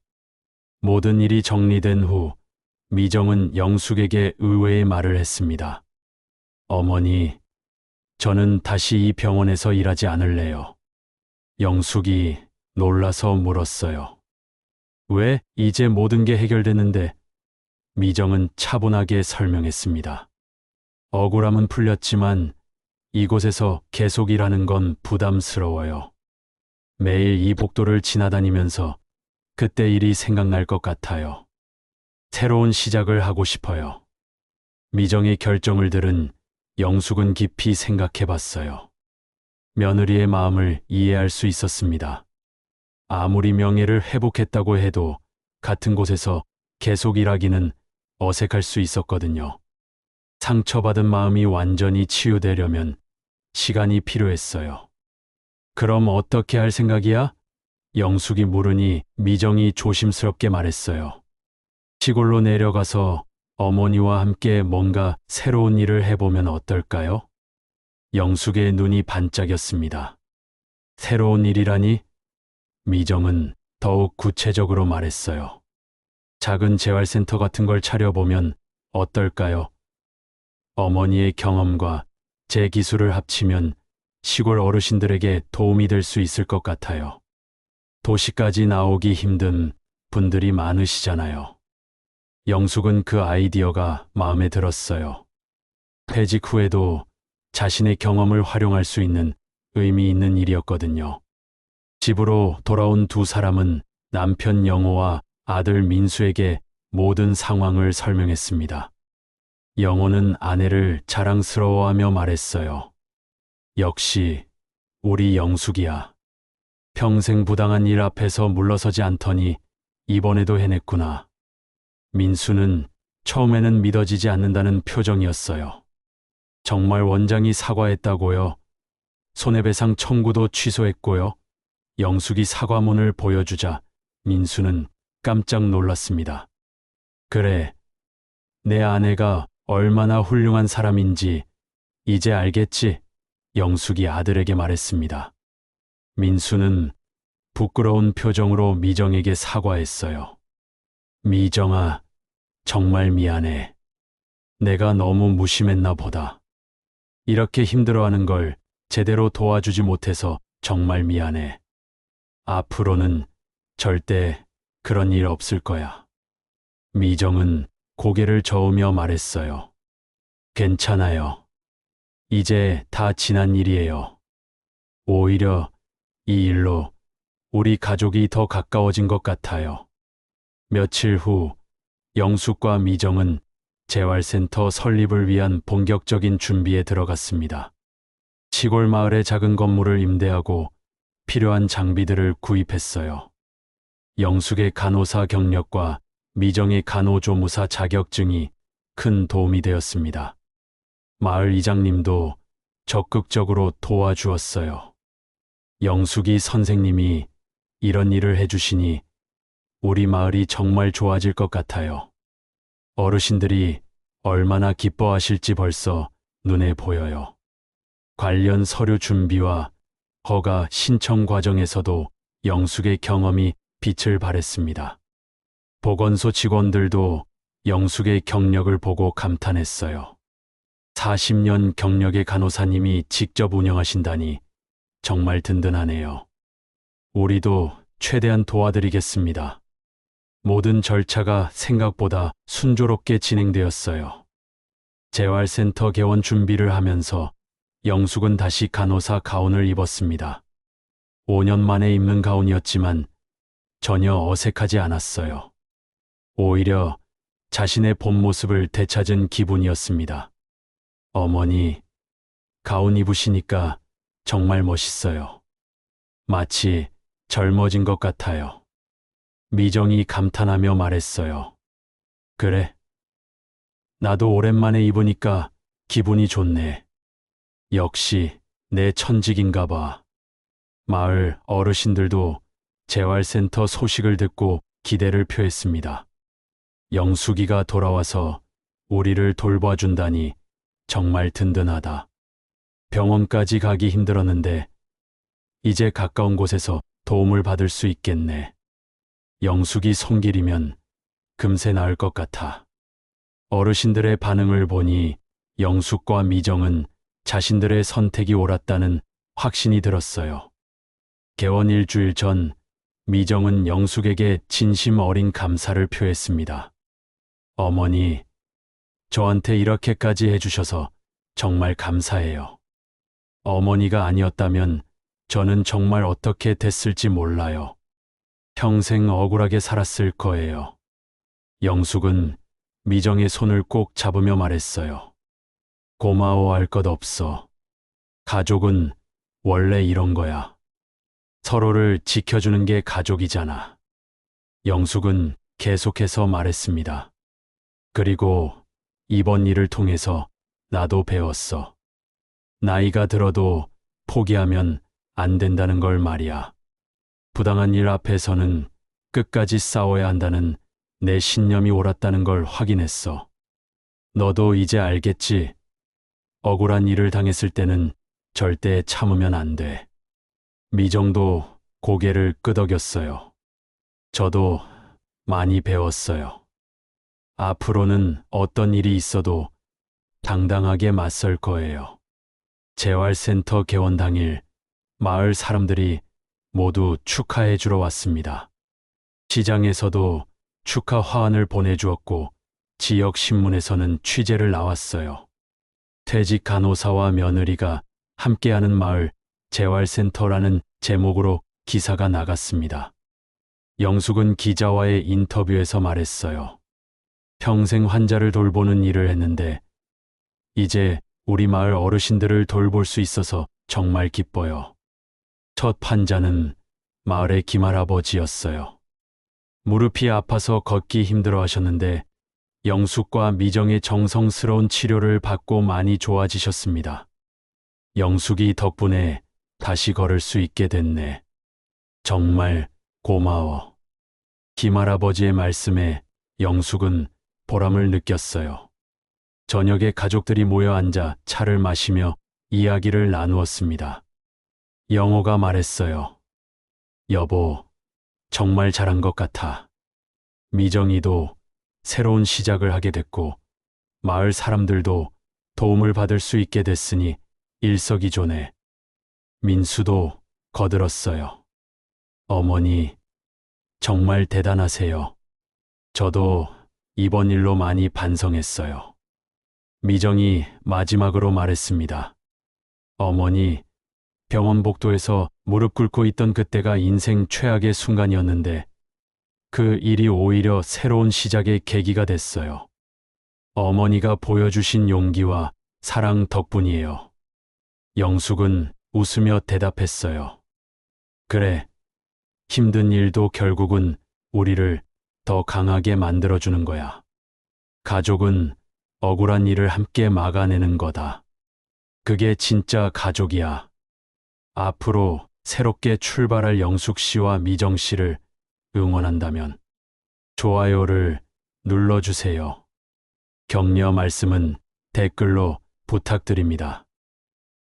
모든 일이 정리된 후 미정은 영숙에게 의외의 말을 했습니다. 어머니, 저는 다시 이 병원에서 일하지 않을래요. 영숙이 놀라서 물었어요. 왜? 이제 모든 게 해결됐는데? 미정은 차분하게 설명했습니다. 억울함은 풀렸지만 이곳에서 계속 일하는 건 부담스러워요. 매일 이 복도를 지나다니면서 그때 일이 생각날 것 같아요. 새로운 시작을 하고 싶어요. 미정의 결정을 들은 영숙은 깊이 생각해 봤어요. 며느리의 마음을 이해할 수 있었습니다. 아무리 명예를 회복했다고 해도 같은 곳에서 계속 일하기는 어색할 수 있었거든요. 상처받은 마음이 완전히 치유되려면 시간이 필요했어요. 그럼 어떻게 할 생각이야? 영숙이 물으니 미정이 조심스럽게 말했어요. 시골로 내려가서 어머니와 함께 뭔가 새로운 일을 해보면 어떨까요? 영숙의 눈이 반짝였습니다. 새로운 일이라니? 미정은 더욱 구체적으로 말했어요. 작은 재활센터 같은 걸 차려보면 어떨까요? 어머니의 경험과 제 기술을 합치면 시골 어르신들에게 도움이 될 수 있을 것 같아요. 도시까지 나오기 힘든 분들이 많으시잖아요. 영숙은 그 아이디어가 마음에 들었어요. 퇴직 후에도 자신의 경험을 활용할 수 있는 의미 있는 일이었거든요. 집으로 돌아온 두 사람은 남편 영호와 아들 민수에게 모든 상황을 설명했습니다. 영호는 아내를 자랑스러워하며 말했어요. 역시 우리 영숙이야. 평생 부당한 일 앞에서 물러서지 않더니 이번에도 해냈구나. 민수는 처음에는 믿어지지 않는다는 표정이었어요. 정말 원장이 사과했다고요? 손해배상 청구도 취소했고요. 영숙이 사과문을 보여주자 민수는 깜짝 놀랐습니다. 그래, 내 아내가 얼마나 훌륭한 사람인지 이제 알겠지? 영숙이 아들에게 말했습니다. 민수는 부끄러운 표정으로 미정에게 사과했어요. 미정아, 정말 미안해. 내가 너무 무심했나 보다. 이렇게 힘들어하는 걸 제대로 도와주지 못해서 정말 미안해. 앞으로는 절대 그런 일 없을 거야. 미정은 고개를 저으며 말했어요. 괜찮아요. 이제 다 지난 일이에요. 오히려 이 일로 우리 가족이 더 가까워진 것 같아요. 며칠 후 영숙과 미정은 재활센터 설립을 위한 본격적인 준비에 들어갔습니다. 시골 마을의 작은 건물을 임대하고 필요한 장비들을 구입했어요. 영숙의 간호사 경력과 미정의 간호조무사 자격증이 큰 도움이 되었습니다. 마을 이장님도 적극적으로 도와주었어요. 영숙이 선생님이 이런 일을 해주시니 우리 마을이 정말 좋아질 것 같아요. 어르신들이 얼마나 기뻐하실지 벌써 눈에 보여요. 관련 서류 준비와 허가 신청 과정에서도 영숙의 경험이 빛을 발했습니다. 보건소 직원들도 영숙의 경력을 보고 감탄했어요. 40년 경력의 간호사님이 직접 운영하신다니 정말 든든하네요. 우리도 최대한 도와드리겠습니다. 모든 절차가 생각보다 순조롭게 진행되었어요. 재활센터 개원 준비를 하면서 영숙은 다시 간호사 가운을 입었습니다. 5년 만에 입는 가운이었지만 전혀 어색하지 않았어요. 오히려 자신의 본 모습을 되찾은 기분이었습니다. 어머니, 가운 입으시니까 정말 멋있어요. 마치 젊어진 것 같아요. 미정이 감탄하며 말했어요. 그래? 나도 오랜만에 입으니까 기분이 좋네. 역시 내 천직인가 봐. 마을 어르신들도 재활센터 소식을 듣고 기대를 표했습니다. 영숙이가 돌아와서 우리를 돌봐준다니 정말 든든하다. 병원까지 가기 힘들었는데 이제 가까운 곳에서 도움을 받을 수 있겠네. 영숙이 손길이면 금세 나을 것 같아. 어르신들의 반응을 보니 영숙과 미정은 자신들의 선택이 옳았다는 확신이 들었어요. 개원 일주일 전 미정은 영숙에게 진심 어린 감사를 표했습니다. 어머니, 저한테 이렇게까지 해주셔서 정말 감사해요. 어머니가 아니었다면 저는 정말 어떻게 됐을지 몰라요. 평생 억울하게 살았을 거예요. 영숙은 미정의 손을 꼭 잡으며 말했어요. 고마워할 것 없어. 가족은 원래 이런 거야. 서로를 지켜주는 게 가족이잖아. 영숙은 계속해서 말했습니다. 그리고 이번 일을 통해서 나도 배웠어. 나이가 들어도 포기하면 안 된다는 걸 말이야. 부당한 일 앞에서는 끝까지 싸워야 한다는 내 신념이 옳았다는 걸 확인했어. 너도 이제 알겠지? 억울한 일을 당했을 때는 절대 참으면 안 돼. 미정도 고개를 끄덕였어요. 저도 많이 배웠어요. 앞으로는 어떤 일이 있어도 당당하게 맞설 거예요. 재활센터 개원 당일 마을 사람들이 모두 축하해 주러 왔습니다. 시장에서도 축하 화환을 보내주었고 지역 신문에서는 취재를 나왔어요. 퇴직 간호사와 며느리가 함께하는 마을 재활센터라는 제목으로 기사가 나갔습니다. 영숙은 기자와의 인터뷰에서 말했어요. 평생 환자를 돌보는 일을 했는데 이제 우리 마을 어르신들을 돌볼 수 있어서 정말 기뻐요. 첫 환자는 마을의 김할아버지였어요. 무릎이 아파서 걷기 힘들어 하셨는데 영숙과 미정의 정성스러운 치료를 받고 많이 좋아지셨습니다. 영숙이 덕분에 다시 걸을 수 있게 됐네. 정말 고마워. 김할아버지의 말씀에 영숙은 보람을 느꼈어요. 저녁에 가족들이 모여 앉아 차를 마시며 이야기를 나누었습니다. 영호가 말했어요. 여보, 정말 잘한 것 같아. 미정이도 새로운 시작을 하게 됐고 마을 사람들도 도움을 받을 수 있게 됐으니 일석이조네. 민수도 거들었어요. 어머니, 정말 대단하세요. 저도 이번 일로 많이 반성했어요. 미정이 마지막으로 말했습니다. 어머니, 병원 복도에서 무릎 꿇고 있던 그때가 인생 최악의 순간이었는데 그 일이 오히려 새로운 시작의 계기가 됐어요. 어머니가 보여주신 용기와 사랑 덕분이에요. 영숙은 웃으며 대답했어요. 그래, 힘든 일도 결국은 우리를 더 강하게 만들어주는 거야. 가족은 억울한 일을 함께 막아내는 거다. 그게 진짜 가족이야. 앞으로 새롭게 출발할 영숙 씨와 미정 씨를 응원한다면 좋아요를 눌러주세요. 격려 말씀은 댓글로 부탁드립니다.